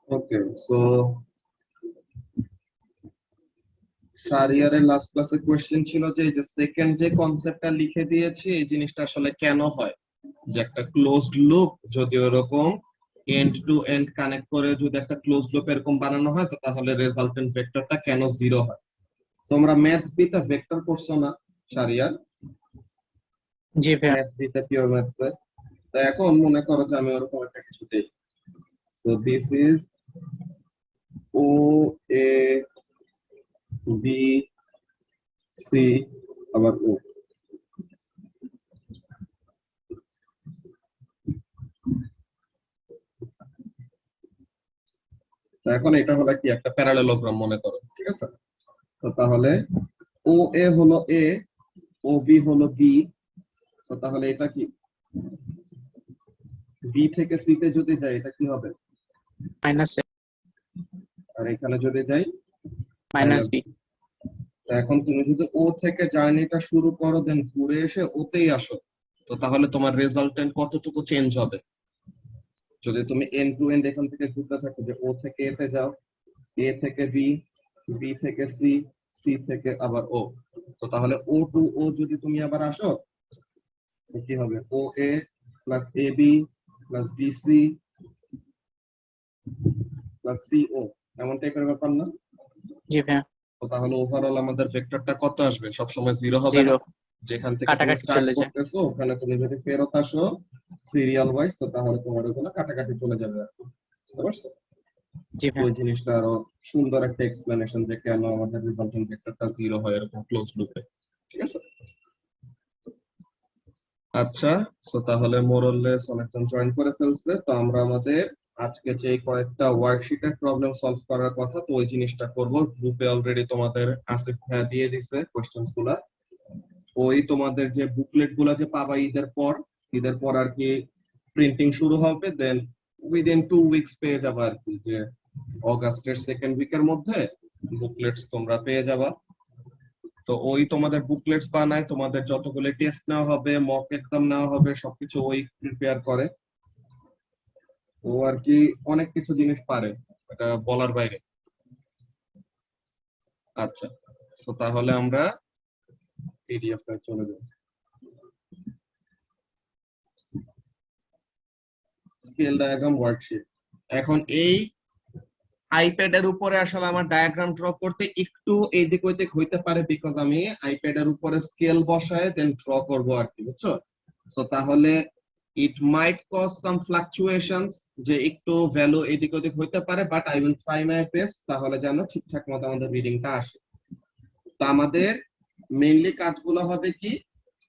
ওকে, so শাহরিয়ারের last ক্লাসে question ছিল যে এই যে সেকেন্ড যে কনসেপ্টটা লিখে দিয়েছি এই জিনিসটা আসলে কেন হয়, যে একটা ক্লোজড লুপ যদি ওরকম এন্ড টু এন্ড কানেক্ট করে যদি একটা ক্লোজ লুপ এরকম বানানো হয় তো তাহলে রেজাল্টেন্ট ভেক্টরটা কেন জিরো হয়। তোমরা ম্যাথস বিতে ভেক্টর করছো না শাহরিয়ার? জি ভাইয়া। ম্যাথস বিতে পিওর ম্যাথস এ তো এখন মনে করো যে আমি ওরকম একটা কিছু দেই, সো দিস ইজ ও এ বি সি আবার ও। তো এখন এটা হলো কি একটা প্যারালেলোগ্রাম মনে করো, ঠিক আছে? তো তাহলে ও এ হলো এ, ও বি হলো বি, তো তাহলে এটা কি বি থেকে সি তে যদি যাই এটা কি হবে? মাইনাস আর এখানে যদি যাই মাইনাস মাইনাস বি। বি। তো এখন তুমি যদি ও থেকে জার্নিটা শুরু করো দেন ঘুরে এসে ওতেই আসো, তো তাহলে তোমার রেজাল্টেন্ট কতটুকু চেঞ্জ হবে? যদি তুমি এন্ড টু এন্ড এখান থেকে ঘুরতে থাকো যে ও থেকে এ তে যাও, এ থেকে বি, বি থেকে সি, সি থেকে আবার ও, তো তাহলে ও টু ও যদি তুমি আবার আসো তো কি হবে? O A plus A B plus B C plus C O, এমন টাইপের ব্যাপার না? জি ভাইয়া। তো তাহলে ওভারঅল আমাদের ভেক্টরটা কত আসবে? সবসময় জিরো হবে না? জিরো। যেখান থেকে তুমি কাটাকাটি স্টার্ট চলে যায়। করতেছো ওখানে তুমি যদি ফেরত আসো সিরিয়াল ওয়াইজ তো তাহলে তোমার ওগুলো কাটাকাটি চলে যাবে আর কি। বুঝতে পারছো? জি ভাইয়া। ওই জিনিসটা আরো সুন্দর একটা এক্সপ্লেনেশন যে কেন আমাদের রিজাল্টেন্ট ভেক্টরটা জিরো হয় এরকম ক্লোজ লুপে। ঠিক আছে? আচ্ছা, সো তাহলে মোরলেস অনেকজন জয়েন করে ফেলছে, তো আমরা আমাদের আজকে যে কয়েকটা ওয়ার্কশিটের প্রবলেম সলভ করার কথা তো ওই জিনিসটা করব। গ্রুপে অলরেডি তোমাদের আসিফ ভাইয়া দিয়ে দিছে কোশ্চেন্স গুলা। ওই তোমাদের যে বুকলেট গুলা যে পাবা ঈদের পর আর কি প্রিন্টিং শুরু হবে, দেন উইদিন 2 উইকস পেয়ে যাবা আর কি, যে অগাস্টের সেকেন্ড উইকের মধ্যে বুকলেটস তোমরা পেয়ে যাবা। তো ওই তোমাদের বুকলেটস বানায়, তোমাদের যতগুলো টেস্ট নেওয়া হবে, মক এক্সাম নেওয়া হবে, সবকিছু ওই প্রিপেয়ার করে। ও আর কি অনেক কিছু জিনিস পারে, এটা বলার বাইরে। আচ্ছা, তো তাহলে আমরা পিডিএফটা চলে যাই। Scale diagram worksheet. এখন এই আইপ্যাডের উপরে আসলে আমার ডায়াগ্রাম ড্র করতে একটু এইদিক ওইদিক হইতে পারে, বিকজ আমি আইপ্যাডের উপরে স্কেল বসায় দেন ড্র করব আর কি, বুঝছো? সো তাহলে ইট মাইট কজ সাম ফ্লাকচুয়েশনস, যে একটু ভ্যালু এদিক ওদিক হইতে পারে, but I will try my best তাহলে যেন ঠিকঠাক মতো আমাদের রিডিংটা আসে। তো আমাদের মেইনলি কাজগুলো হবে কি,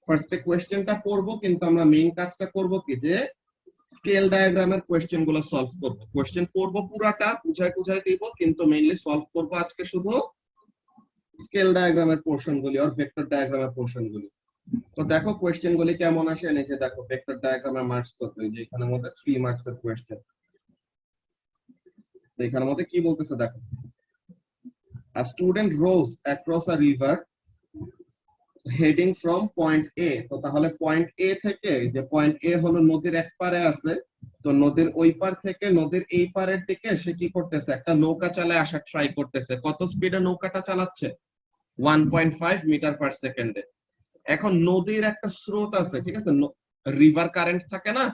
ফার্স্টে কোয়েশ্চেনটা পড়বো কিন্তু আমরা মেইন কাজটা করব কি, যে স্কেল ডায়াগ্রামের কোয়েশ্চেন গুলো সলভ করব। কোয়েশ্চেন পড়বো পুরাটা বুঝাই দিব, কিন্তু মেইনলি সলভ করব আজকে শুধু স্কেল ডায়াগ্রামের পোর্শন গুলি আর ভেক্টর ডায়াগ্রামের পোর্শন গুলি। তো দেখো কোয়েশ্চেন গুলি কেমন আসে। এই যে দেখো ভেক্টর ডায়াগ্রামের মার্কস কত, এই যে এখানের মধ্যে 3 মার্কস এর কোয়েশ্চেন। তো এখানের মধ্যে কি বলতেছে দেখো, a student rows across a river heading from point A. তো তাহলে পয়েন্ট এ থেকে, যে পয়েন্ট এ হলো নদীর এক পারে আছে, তো নদীর ওই পার থেকে নদীর এই পারের দিকে সে কি করতেছে, একটা নৌকা চালায় আসার ট্রাই করতেছে। কত স্পিডে নৌকাটা চালাচ্ছে? 1.5 মিটার পার সেকেন্ডে। এখন নদীর একটা স্রোত আছে, ঠিক আছে, রিভার কারেন্ট থাকে না?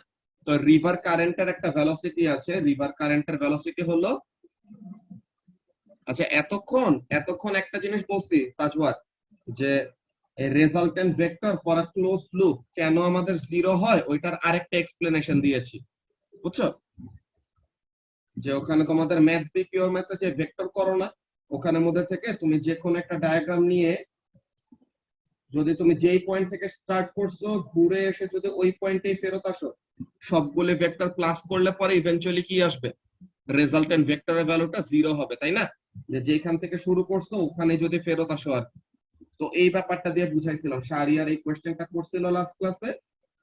তো রিভার কারেন্টের একটা ভেলোসিটি আছে, রিভার কারেন্টের ভেলোসিটি হলো, আচ্ছা এতক্ষণ একটা জিনিস বলছি তাজওয়ার, যে resultant vector for a close loop কেন আমাদের জিরো হয় ওইটার আরেকটা এক্সপ্লেনেশন দিয়েছি, বুঝছো? যে ওখানে তোমাদের ম্যাথস বি পিওর ম্যাথসে যে ভেক্টর করো না, ওখানের মধ্যে থেকে তুমি যে কোনো একটা ডায়াগ্রাম নিয়ে যদি তুমি যেই পয়েন্ট থেকে স্টার্ট করছো ঘুরে এসে যদি ওই পয়েন্টেই ফেরত আসো, সবগুলো ভেক্টর প্লাস করলে পরে ইভেন্চুয়ালি কি আসবে? রেজাল্টেন্ট ভেক্টরের ভ্যালুটা জিরো হবে, তাই না? যে যেখান থেকে শুরু করছো ওখানে যদি ফেরত আসো আর। তো এই ব্যাপারটা দিয়ে বুঝাইছিলাম, শাহরিয়ার এই কোয়েশ্চেনটা করছিল লাস্ট ক্লাসে,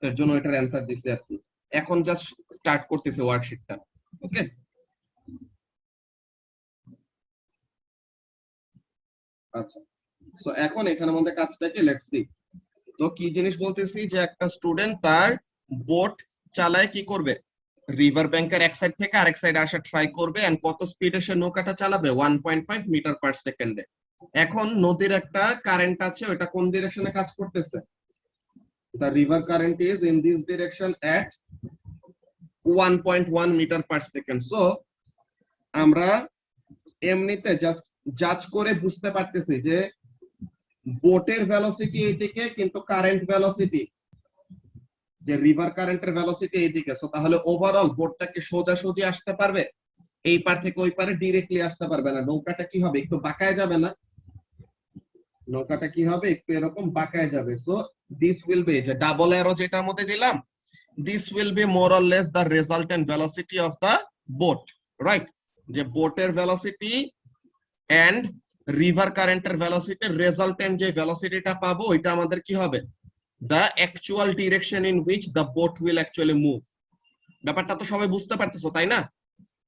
এর জন্য এটার অ্যান্সার দিছি আর কি। এখন জাস্ট স্টার্ট করতেছে ওয়ার্কশিটটা। ওকে, আচ্ছা, সো এখন এখানের মধ্যে কাজটাকে লেটস সি। তো কি জিনিস বলতেছি, যে একটা স্টুডেন্ট তার বোট চালায় কি করবে, রিভার ব্যাংকের এক সাইড থেকে আরেক সাইডে আসা ট্রাই করবে, এন্ড কত স্পিডে সে নৌকাটা চালাবে 1.5 মিটার পার সেকেন্ডে। এখন নদীর একটা কারেন্ট আছে, ওটা কোন ডিরেকশনে কাজ করতেছে? The river current is in this direction at 1.1 metre per second. So আমরা এমনিতে জাস্ট জাজ করে বুঝতে পারতেছি যে বোটের ভেলোসিটি এইদিকে, কিন্তু কারেন্ট ভেলোসিটি, যে রিভার কারেন্টের ভেলোসিটি এইদিকে। সো তাহলে ওভারঅল বোটটাকে সোজাসুজি আসতে পারবে, এই পার থেকে ওই পারে ডিরেক্টলি আসতে পারবে না। নৌকাটা কি হবে? একটু বাঁকায় যাবে না? নৌকাটা কি হবে? একটু এরকম বাঁকায় যাবে। সো দিস উইল বি, যে ডাবল অ্যারো যেটার মধ্যে দিলাম, this will be more or less the resultant velocity of the boat, right? যে বোটের ভেলোসিটি এন্ড রিভার কারেন্টের ভেলোসিটি, রেজাল্টেন্ট যে ভেলোসিটিটা পাবো ওইটা আমাদের কি হবে? the actual direction in which the boat will actually move। ব্যাপারটা তো সবাই বুঝতে পারতেছো তাই না?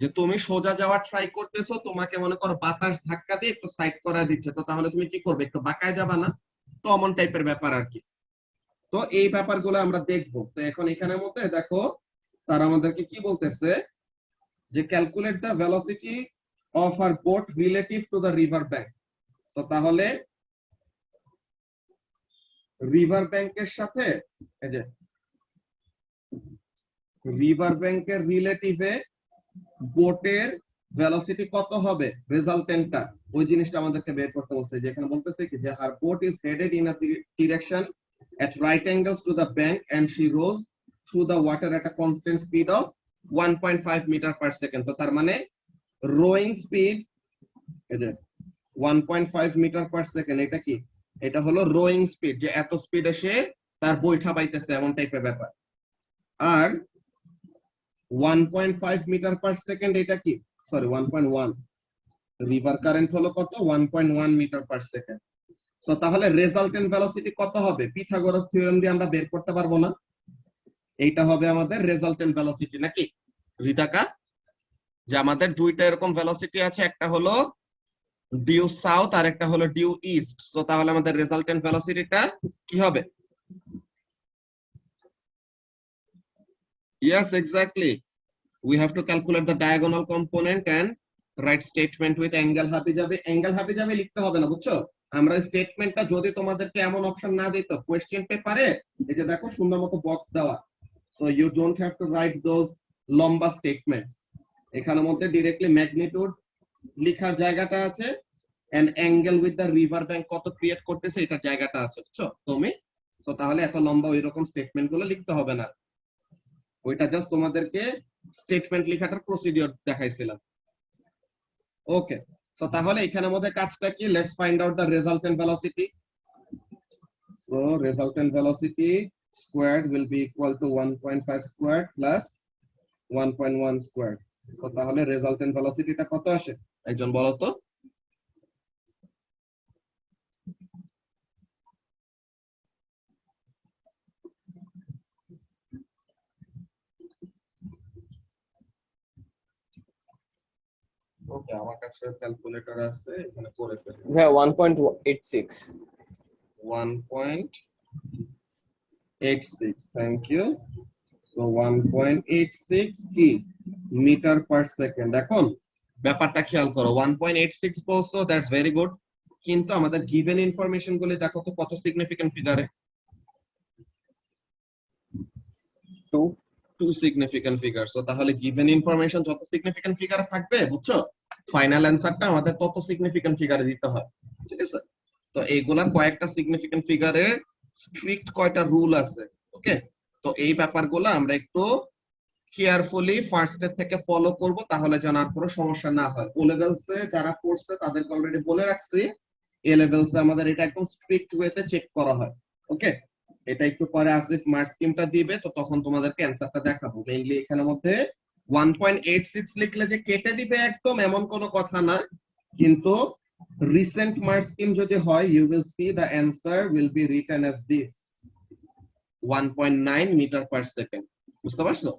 যে তুমি সোজা যাওয়ার ট্রাই করতেছো, তোমাকে মনে করো বাতাস ধাক্কা দিয়ে একটু সাইড করা দিচ্ছে, তো তাহলে তুমি কি করবে? একটু বাঁকায় যাবা না? তো অমন টাইপের ব্যাপার আর কি। তো এই ব্যাপারগুলো আমরা দেখবো। তো এখন এখানের মধ্যে দেখো তারা আমাদেরকে কি বলতেছে, যে ক্যালকুলেট দ্য ভেলোসিটি অফ আর boat relative to the river bank. তো তাহলে রিভার ব্যাংকের সাথে, এই যে রিভার ব্যাংকের রিলেটিভে বোটের ভেলোসিটি কত হবে, রেজাল্টেন্টটা, ওই জিনিসটা আমাদেরকে বের করতে বলছে। যেখানে বলতেছে কি যে her boat is headed in a direction at right angles to the bank and she rose through the water at a constant speed of 1.5 meter per second। তো তার মানে rowing speed, এই যে 1.5 মিটার পার সেকেন্ড, এটা কি? এটা হলো rowing speed, যে এত স্পিডে সে তার বৈঠা বাইতেছে এমন টাইপের ব্যাপার। আর 1.5 মিটার পার সেকেন্ড এটা কি? সরি 1.1। রিভার কারেন্ট হলো কত? 1.1 মিটার পার সেকেন্ড। তো তাহলে রেজাল্টেন্ট ভেলোসিটি কত হবে? পিথাগোরাস থিওরেম দিয়ে আমরা বের করতে পারবো না? এইটা হবে আমাদের রেজাল্টেন্ট ভেলোসিটি, নাকি রিতাকা? যে আমাদের দুইটা এরকম ভেলোসিটি আছে, একটা হলো ডিউ সাউথ আর একটা হলো ডিউ ইস্ট। তো তাহলে আমাদের রেজাল্টেন্ট ভেলোসিটিটা কি হবে? Yes, exactly. We have to calculate the diagonal component and write statement with angle হাবি যাবে। অ্যাঙ্গেল হাবি যাবে লিখতে হবে না, বুঝছো? আমরা স্টেটমেন্টটা যদি তোমাদেরকে এমন অপশন না দিত কোশ্চেন পেপারে, এই যে দেখো সুন্দর মতো বক্স দেওয়া, so you don't have to write those লম্বা স্টেটমেন্টস। এখানের মধ্যে ডিরেক্টলি ম্যাগনিটিউড লেখার জায়গাটা আছে, and angle with the river bank কত ক্রিয়েট করতেছে এটার জায়গাটা আছে, বুঝছো তুমি? তো তাহলে এত লম্বা ওই রকম স্টেটমেন্ট গুলো লিখতে হবে না, ওইটা জাস্ট তোমাদেরকে স্টেটমেন্ট লেখাটার প্রসিডিওর দেখাইছিলাম। ওকে, সো তাহলে এখানের মধ্যে কাজটা কি? Let's find out the resultant velocity. So resultant velocity squared will be equal to 1.5 squared plus 1.1 squared। So তাহলে রেজাল্টেন্ট ভেলোসিটিটা কত আসে একজন বলো তো? ওকে, আমার কাছে ক্যালকুলেটর আছে, এখানে করে ফেলি। হ্যাঁ 1.86 1.86, থ্যাংক ইউ। সো 1.86 কি মিটার পার সেকেন্ড। এখন ব্যাপারটা খেয়াল করো, 1.86 বলছো, দ্যাটস ভেরি গুড, কিন্তু আমাদের গিভেন ইনফরমেশন গুলো দেখো তো কত সিগনিফিকেন্ট ফিগারে? 2 significant figure. সো তাহলে গিভেন ইনফরমেশন যত সিগনিফিকেন্ট ফিগার থাকবে, বুঝছো, ফাইনাল অ্যানসারটা আমাদের তত সিগনিফিকেন্ট ফিগারে দিতে হয়, ঠিক আছে? তো এইগুলা কয়েকটা সিগনিফিকেন্ট ফিগারের স্ট্রিক্ট কয়টা রুল আছে, ওকে? তো এই ব্যাপারগুলো আমরা একটু কেয়ারফুলি ফার্স্ট এর থেকে ফলো করব, তাহলে যেন আর কোনো সমস্যা না হয়। ও লেভেলসে যারা পড়ছে তাদেরকে অলরেডি বলে রাখছি, এ লেভেলসে আমাদের এটা একদম স্ট্রিক্ট ওয়েতে চেক করা হয়, ওকে? এটা একটু পরে আসিফ মার্ক স্কিমটা দিবে, তো তখন তোমাদেরকে অ্যানসারটা দেখাবো। মেইনলি এখানের মধ্যে 1.86 লিখলে যে কেটে দিবে একদম এমন কোনো কথা না, কিন্তু রিসেন্ট মার্ক স্কিম যদি হয়, you will see the answer will be written as this 1.9 metre per second. বুঝতে পারছো?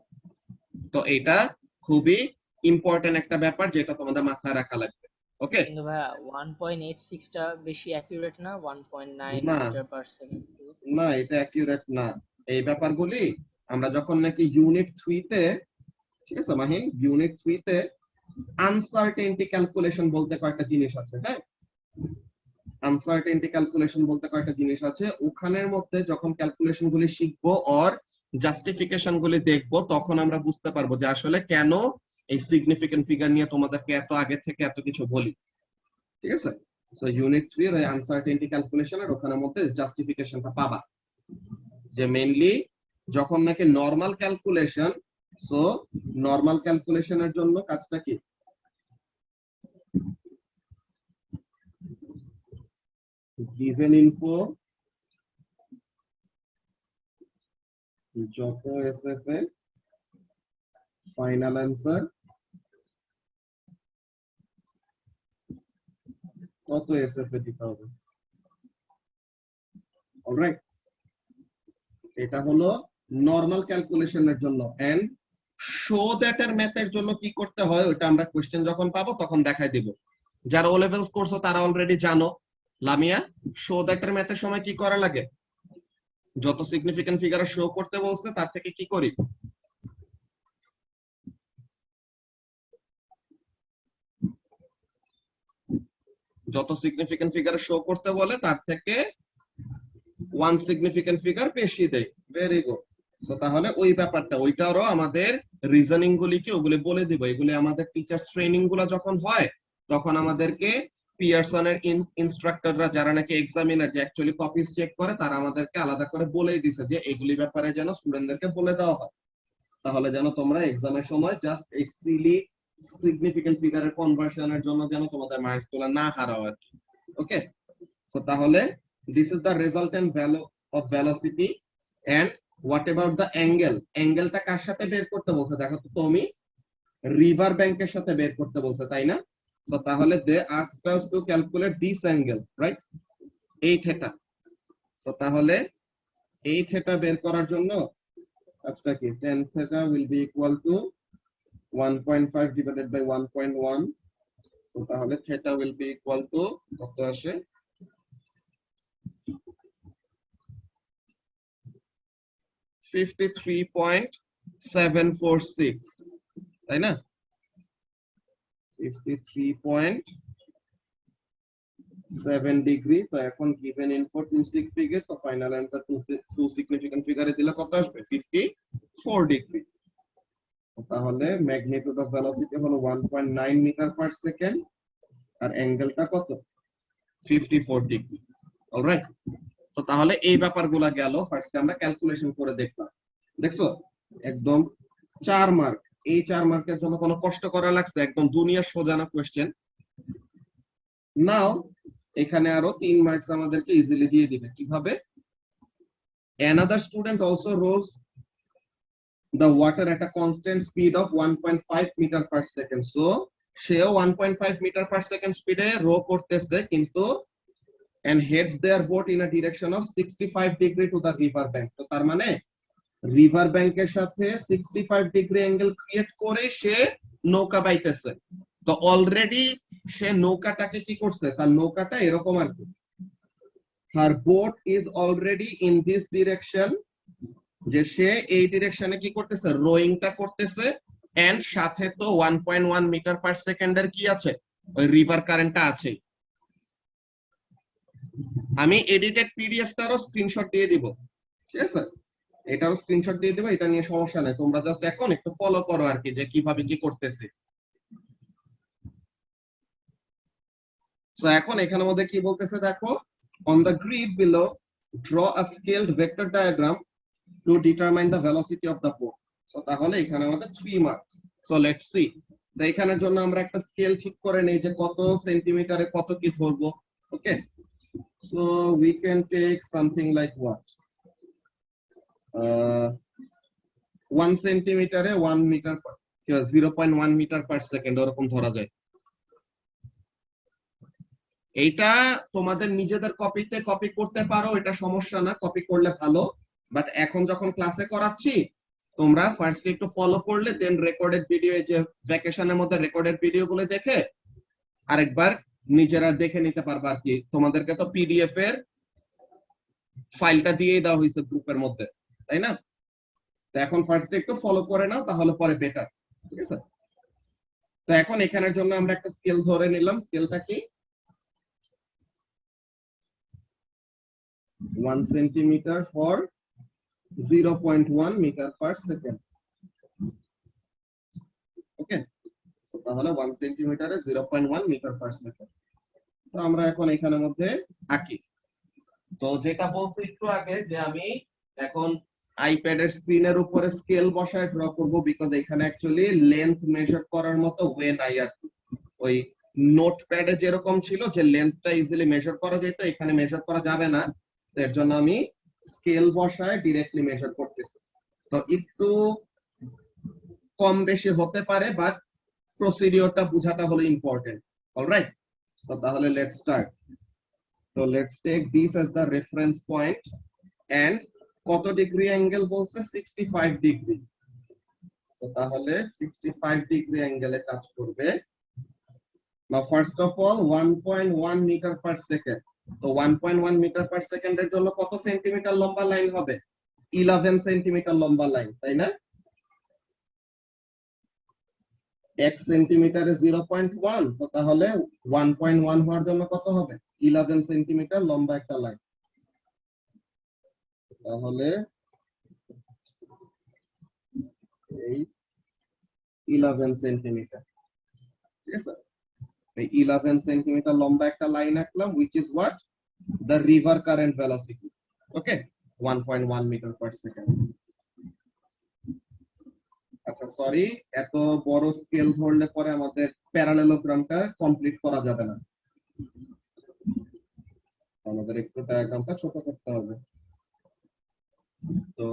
তো এটা খুবই ইম্পর্টেন্ট একটা ব্যাপার, যেটা তোমাদের মাথায় রাখা লাগবে, ওকে? কিন্তু ভাইয়া 1.86 টা বেশি অ্যাকুরেট না? 1.9 না মিটার পার সেকেন্ড। না, এটা অ্যাকুরেট না। এই ব্যাপারগুলি আমরা যখন নাকি ইউনিট 3 তে ঠিক আছে মাহিন, ইউনিট 3 তে আনসার্টেনটি ক্যালকুলেশন বলতে কয়েকটা জিনিস আছে। হ্যাঁ, আনসার্টেনটি ক্যালকুলেশন বলতে কয়েকটা জিনিস আছে, ওখানের মধ্যে যখন ক্যালকুলেশন গুলি শিখবো আর জাস্টিফিকেশন গুলি দেখবো, তখন আমরা বুঝতে পারবো যে আসলে কেন এই সিগনিফিকেন্ট ফিগার নিয়ে তোমাদেরকে এত আগে থেকে এত কিছু বলি। ঠিক আছে, সো ইউনিট 3 এর আনসার্টেনটি ক্যালকুলেশনের ওখানের মধ্যে জাস্টিফিকেশনটা পাবা, যে মেইনলি যখন নাকি নরমাল ক্যালকুলেশন, সো নরমাল ক্যালকুলেশনের জন্য কাজটা কি, given info যত এসএফএ ফাইনাল অ্যান্সার তত এসএফএ দিতে হবে। অলরাইট, এটা হলো নরমাল ক্যালকুলেশনের জন্য। এন্ড শো দ্যাট এর ম্যাথের জন্য কি করতে হয় ওটা আমরা কোশ্চেন যখন পাবো তখন দেখাই দিব। যারা ও লেভেলস করছো তারা অলরেডি জানো। লামিয়া, শো দ্যাট এর ম্যাথের সময় কি করা লাগে? যত সিগনিফিকেন্ট ফিগার শো করতে বলছে তার থেকে কি করি, যত সিগনিফিকেন্ট ফিগার শো করতে বলে তার থেকে ওয়ান সিগনিফিকেন্ট ফিগার বেশি দেয়। Very good. তো তাহলে ওই ব্যাপারটা, ওইটারও আমাদের রিজনিং গুলি কি ওগুলি বলে দিব। এগুলি আমাদের টিচার্স ট্রেনিং গুলো যখন হয় তখন আমাদেরকে পিয়ারসনের ইনস্ট্রাক্টররা যারা নাকি এক্সামিনার যে অ্যাকচুয়ালি কপিজ চেক করে তারা আমাদেরকে আলাদা করে বলেই দিছে যে এগুলি ব্যাপারে যেন স্টুডেন্টদেরকে বলে দেওয়া হয়, তাহলে যেন তোমরা এক্সামের সময় জাস্ট এই সিলি সিগনিফিকেন্ট ফিগারের কনভার্সনের জন্য যেন তোমাদের মার্কস গুলো না হারাও আর কি। ওকে, সো তাহলে this is the resultant value of velocity and what about the angle? অ্যাঙ্গেলটা কার সাথে বের করতে বলছে? দেখো তো তুমি, রিভার ব্যাংকের সাথে বের করতে বলছে, তাই না? তো তাহলে they asked us to calculate this angle, right? এই থিটা। তো তাহলে এই থিটা বের করার জন্য আচ্ছা কি tan theta will be equal to 1.5 divided by 1.1. তো তাহলে theta will be equal to কত আসে, 53.746, তাই না? 53.7 ডিগ্রি। তো এখন given info 26 ফিগার, তো ফাইনাল অ্যান্সার 2 সিগনিফিকেন্ট ফিগারে দিলে কত আসবে? 54 ডিগ্রি। তাহলে ম্যাগনিটিউড অফ ভেলোসিটি হলো 1.9 মিটার পার সেকেন্ড আর অ্যাঙ্গেলটা কত? 54 ডিগ্রি। অলরাইট, তো তাহলে এই ব্যাপারগুলো গেল। ফার্স্টে আমরা ক্যালকুলেশন করে দেখলাম। দেখছো একদম 4 মার্ক, এই 4 মার্কের জন্য কোনো কষ্ট করা লাগছে? একদম দুনিয়া সোজানো কোশ্চেন। নাও এখানে আরো 3 মার্কস আমাদেরকে ইজিলি দিয়ে দিবে। কিভাবে? Another student also rose the water at a constant speed of 1.5 meter per second. So সেও 1.5 meter per second স্পিডে রো করতেছে, কিন্তু and heads their boat in a direction of 65 degree to the river bank. তো তার মানে river ব্যাংকের সাথে 65 degree angle create করে সে নৌকা বাইতেছে। তো অলরেডি সে নৌকাটাকে কি করছে, তার নৌকাটা এরকম আর কি, her boat is already in this direction, যে সে এই ডিরেকশনে কি করতেছে, রোয়িংটা করতেছে। এন্ড সাথে তো 1.1 মিটার পার সেকেন্ডের কি আছে, ওই রিভার কারেন্টটা আছে। আমি এডিটেড পিডিএফটারও স্ক্রিনশট দিয়ে দিব, ঠিক আছে? এটারও স্ক্রিনশট দিয়ে দিব, এটা নিয়ে সমস্যা নাই। তোমরা জাস্ট এখন একটু ফলো করো আর কি, যে কিভাবে কি করতেছে। তো এখন এখানের মধ্যে কি বলতেছে দেখো, on the grid below draw a scaled vector diagram to determine the velocity of the boat. So তাহলে এখানে আমাদের 3 মার্কস। So let's see. তো এখানের জন্য আমরা একটা স্কেল ঠিক করে নেই যে কত সেন্টিমিটারে কত কি ধরবো। Okay, so we can take something like what, 1 সেন্টিমিটারে 1 মিটার 0.1 মিটার পার সেকেন্ড ওরকম ধরা যায়। এইটা তোমাদের নিজেদের কপিতে কপি করতে পারো, এটা সমস্যা না, কপি করলে ভালো। বাট এখন যখন ক্লাসে করাচ্ছি তোমরা ফার্স্ট একটু ফলো করলে দেন রেকর্ডেড ভিডিও, যে ভ্যাকেশনের মধ্যে রেকর্ডেড ভিডিও গুলো দেখে আরেকবার নিজেরা দেখে নিতে পারবা আর কি। তোমাদেরকে তো পিডিএফ এর ফাইলটা দিয়ে দেওয়া হয়েছে গ্রুপের মধ্যে, তাই না? তো এখন ফার্স্ট একটু ফলো করে নাও, তাহলে পরে বেটার। ঠিক আছে? তো এখন এখানের জন্য আমরা একটা স্কেল ধরে নিলাম, স্কেলটা কি 1 centimetre for 0.1 metre per second. Okay, তাহলে 1 সেন্টিমিটারে 0.1 মিটার পার সেকেন্ড। তো আমরা এখন এখানের মধ্যে আঁকি। তো যেটা বলছি একটু আগে যে আমি এখন আইপ্যাডের স্ক্রিনের উপরে স্কেল বসায় ড্র করব, বিকজ এখানে অ্যাকচুয়ালি লেন্থ মেজার করার মতো ওয়ে নাই আর কি। ওই নোটপ্যাডে যেরকম ছিল যে লেন্থটা ইজিলি মেজার করা যেত, এখানে মেজার করা যাবে না। এর জন্য আমি স্কেল বসায় ডিরেক্টলি মেজার করতেছি। তো একটু কম বেশি হতে পারে, বাট প্রসিডিওরটা বোঝাটা হলো ইম্পর্টেন্ট। অলরাইট, তো তাহলে let's start. So let's take this as the reference point and কত ডিগ্রি অ্যাঙ্গেল বলছে 65 ডিগ্রি। So তাহলে 65 ডিগ্রি অ্যাঙ্গেলে কাজ করবে। Now first of all 1.1 metre per second. তো 1.1 মিটার পার সেকেন্ডের জন্য কত সেন্টিমিটার লম্বা লাইন হবে? 11 সেন্টিমিটার লম্বা লাইন, তাই না? 1 সেন্টিমিটারে 0.1, তো তাহলে 1.1 হওয়ার জন্য কত হবে? 11 সেন্টিমিটার লম্বা একটা লাইন। তাহলে এই 11 সেন্টিমিটার, ঠিক আছে? এই 11 সেন্টিমিটার লম্বা একটা লাইন আঁকলাম, which is what? The river current velocity. Okay, 1.1 metre per second. আচ্ছা সরি, এত বড় স্কেল ধরলে পরে আমাদের প্যারালেলোগ্রামটা কমপ্লিট করা যাবে না, আমাদের একটু ডায়াগ্রামটা ছোট করতে হবে। তো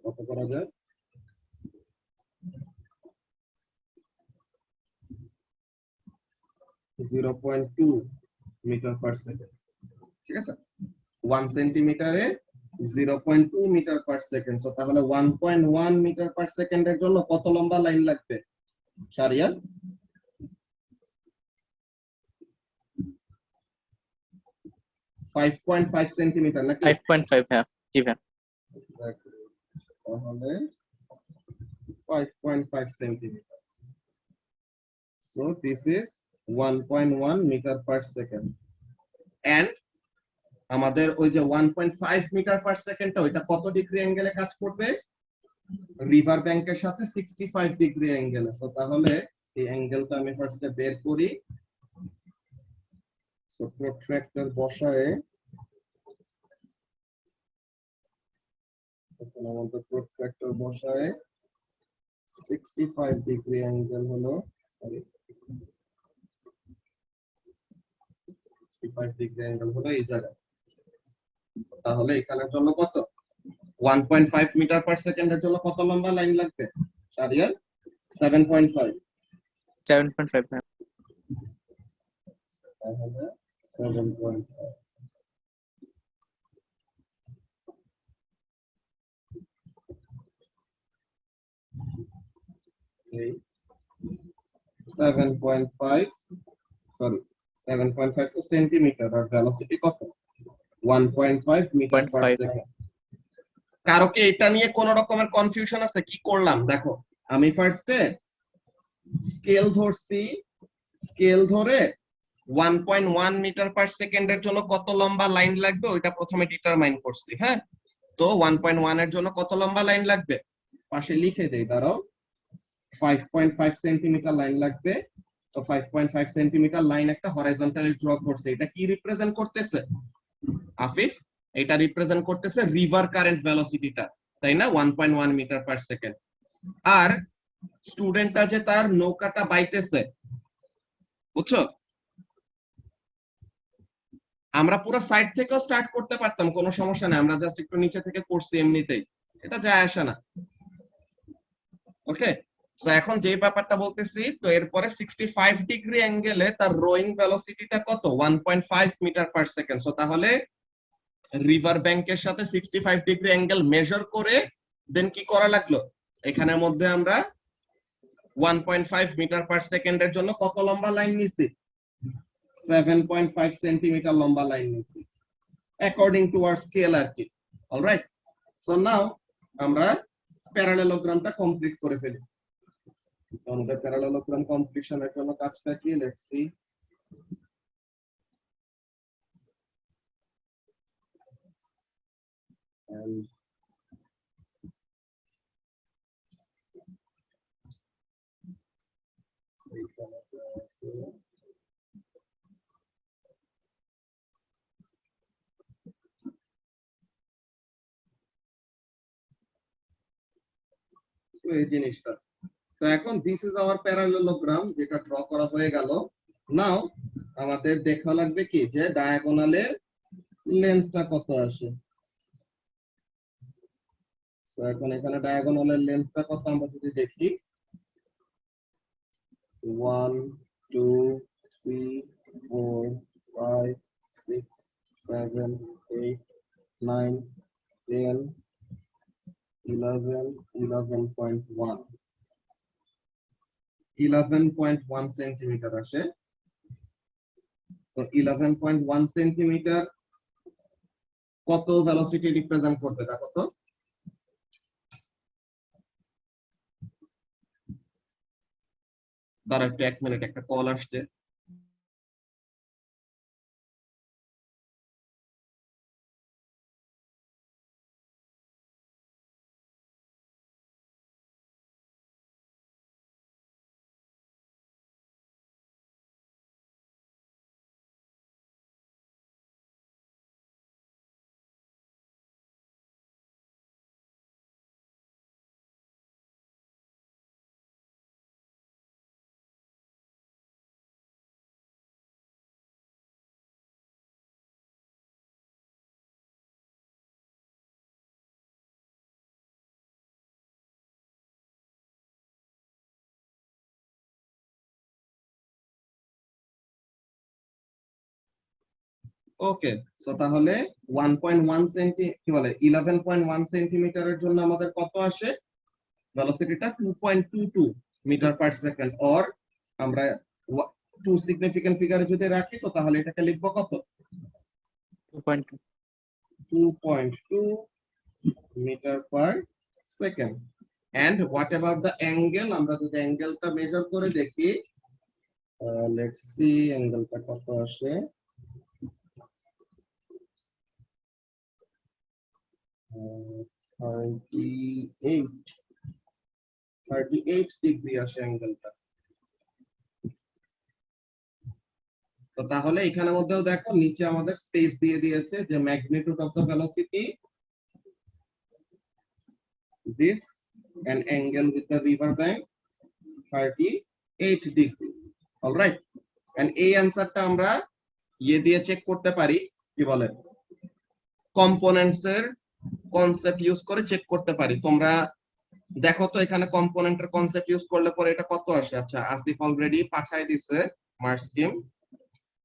কত করা যায়? .2 মিটার পার সেকেন্ড, ঠিক আছে? 1 সেন্টিমিটারে 0.2 মিটার পার সেকেন্ড। সো তাহলে 1.1 মিটার পার সেকেন্ডের জন্য কত লম্বা লাইন লাগবে শারিয়ার? 5.5 সেন্টিমিটার নাকি? 5.5 হ্যাঁ, জি ভাইয়া। তাহলে 5.5 centimetre. So this is 1.1 metre per second. And আমাদের ওই যে 1.5 মিটার পার সেকেন্ডটা ওইটা কত ডিগ্রি অ্যাঙ্গেলে কাজ করবে? রিভার ব্যাংকের সাথে 65 ডিগ্রি অ্যাঙ্গেলে। সো তাহলে এই অ্যাঙ্গেলটা আমি ফার্স্টে বের করি। সো প্রোট্রাক্টর বসায়, এখন আমাদের প্রোট্রাক্টর বসায় 65 ডিগ্রি অ্যাঙ্গেল হলো, সরি 65 ডিগ্রি অ্যাঙ্গেল হলো এই জায়গায়। তাহলে এখানের জন্য কত? 1.5 মিটার পার সেকেন্ডের জন্য কত লম্বা লাইন লাগবে শারিয়ার? 7.5। 7.5 হ্যাঁ। তাহলে 7.5। এই 7.5, সরি 7.5 তো সেন্টিমিটার, আর ভেলোসিটি কত? 1.5 মিটার পার .5 সেকেন্ড। কারো কি এটা নিয়ে কোন রকমের কনফিউশন আছে? কি করলাম দেখো, আমি ফার্স্টে স্কেল ধরছি, স্কেল ধরে 1.1 মিটার পার সেকেন্ডের জন্য কত লম্বা লাইন লাগবে ওইটা প্রথমে ডিটারমাইন করছি। হ্যাঁ, তো 1.1 এর জন্য কত লম্বা লাইন লাগবে পাশে লিখে দেই, দাঁড়াও। 5.5 সেন্টিমিটার লাইন লাগবে। তো 5.5 সেন্টিমিটার লাইন একটা হরাইজন্টালি ড্র করছে। এটা কি রিপ্রেজেন্ট করতেছে আফিফ? এটা রিপ্রেজেন্ট করতেছে রিভার কারেন্ট ভেলোসিটিটা, তাই না? 1.1 মিটার পার সেকেন্ড। আর স্টুডেন্টটা যে তার নৌকাটা বাইতেছে, বুঝছো? আমরা পুরো সাইড থেকেও স্টার্ট করতে পারতাম, কোনো সমস্যা নেই, আমরা জাস্ট একটু নিচে থেকে করছি এমনিতেই, এটা যায় আসে না। ওকে, তো এখন যে ব্যাপারটা বলতেছি, তো এরপরে 65 ডিগ্রি অ্যাঙ্গেলে তার রোয়িং ভেলোসিটিটা কত? 1.5 মিটার পার সেকেন্ড। সো তাহলে রিভার ব্যাংকের সাথে 65 ডিগ্রি অ্যাঙ্গেল মেজার করে দেন কি করা লাগলো? এখানের মধ্যে আমরা 1.5 মিটার পার সেকেন্ডের জন্য কত লম্বা লাইন নিছি? 7.5 সেন্টিমিটার লম্বা লাইন নিছি, অ্যাকর্ডিং টু আওয়ার স্কেল আর কি। অলরাইট, সো নাও আমরা প্যারালেলোগ্রামটা কমপ্লিট করে ফেলি। আমাদের প্যারালেলোগ্রাম কমপ্লিশনের জন্য কাজটা কি, লেটস সি। And এইখানে আছে তো এই জিনিসটা। তো এখন দিস ইজ আওয়ার প্যারালেলোগ্রাম, যেটা ড্র করা হয়ে গেল। নাও আমাদের দেখা লাগবে কি যে ডায়াগোনালের লেন্থটা কত আসে। তো এখন এখানে ডায়াগোনালের লেন্থটা কত আমরা যদি দেখি, 1 2 3 4 5 6 7 8 9 10 11 11.1 11.1 সেন্টিমিটার আসে। তো 11.1 সেন্টিমিটার কত ভেলোসিটি রিপ্রেজেন্ট করবে দেখো তো। দাঁড়া একটু, 1 মিনিট, একটা কল আসছে। ওকে, তো তাহলে 1.1 সেন্টি কি বলে 11.1 সেন্টিমিটারের জন্য আমাদের কত আসে ভেলোসিটিটা, 2.22 মিটার পার সেকেন্ড। অর আমরা টু সিগনিফিকেন্ট ফিগারে যদি রাখি তো তাহলে এটাকে লিখবো কত, 2.2. 2.2 metre per second. And what about the angle, আমরা যদি অ্যাঙ্গেলটা মেজার করে দেখি, লেটস সি অ্যাঙ্গেলটা কত আসে। 38 38 ডিগ্রি আসে অ্যাঙ্গেলটা। তো তাহলে এখানের মধ্যেও দেখো নিচে আমাদের স্পেস দিয়ে দিয়েছে যে magnitude of the velocity this an angle with the river bank 38 degree, all right। and এই অ্যানসারটা আমরা ইয়ে দিয়ে চেক করতে পারি, কি বলে কম্পোনেন্টস এর কনসেপ্ট ইউজ করে চেক করতে পারি। তোমরা দেখো তো এখানে কম্পোনেন্টের কনসেপ্ট ইউজ করলে পরে এটা কত আসে। আচ্ছা, আসিফ অলরেডি পাঠায় দিছে মার্ক স্কিম।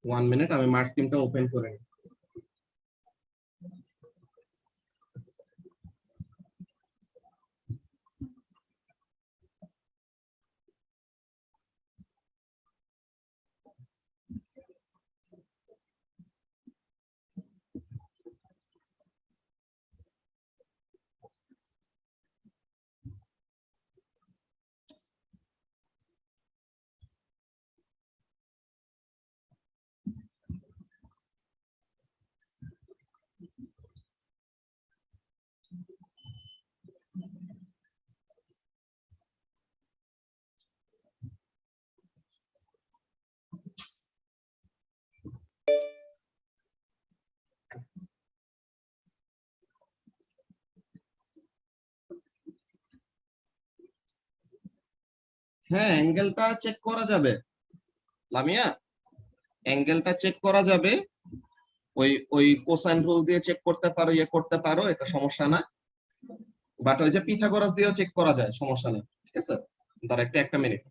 1 মিনিট, আমি মার্ক স্কিমটা ওপেন করে নিই। হ্যাঁ, অ্যাঙ্গেলটা চেক করা যাবে লামিয়া, অ্যাঙ্গেলটা চেক করা যাবে। ওই ওই কোসাইন রুল দিয়ে চেক করতে পারো, ইয়ে করতে পারো, এটা সমস্যা না। বাট ওই যে পিথাগোরাস দিয়েও চেক করা যায়, সমস্যা নেই, ঠিক আছে। দাঁড়া একটু, 1 মিনিট।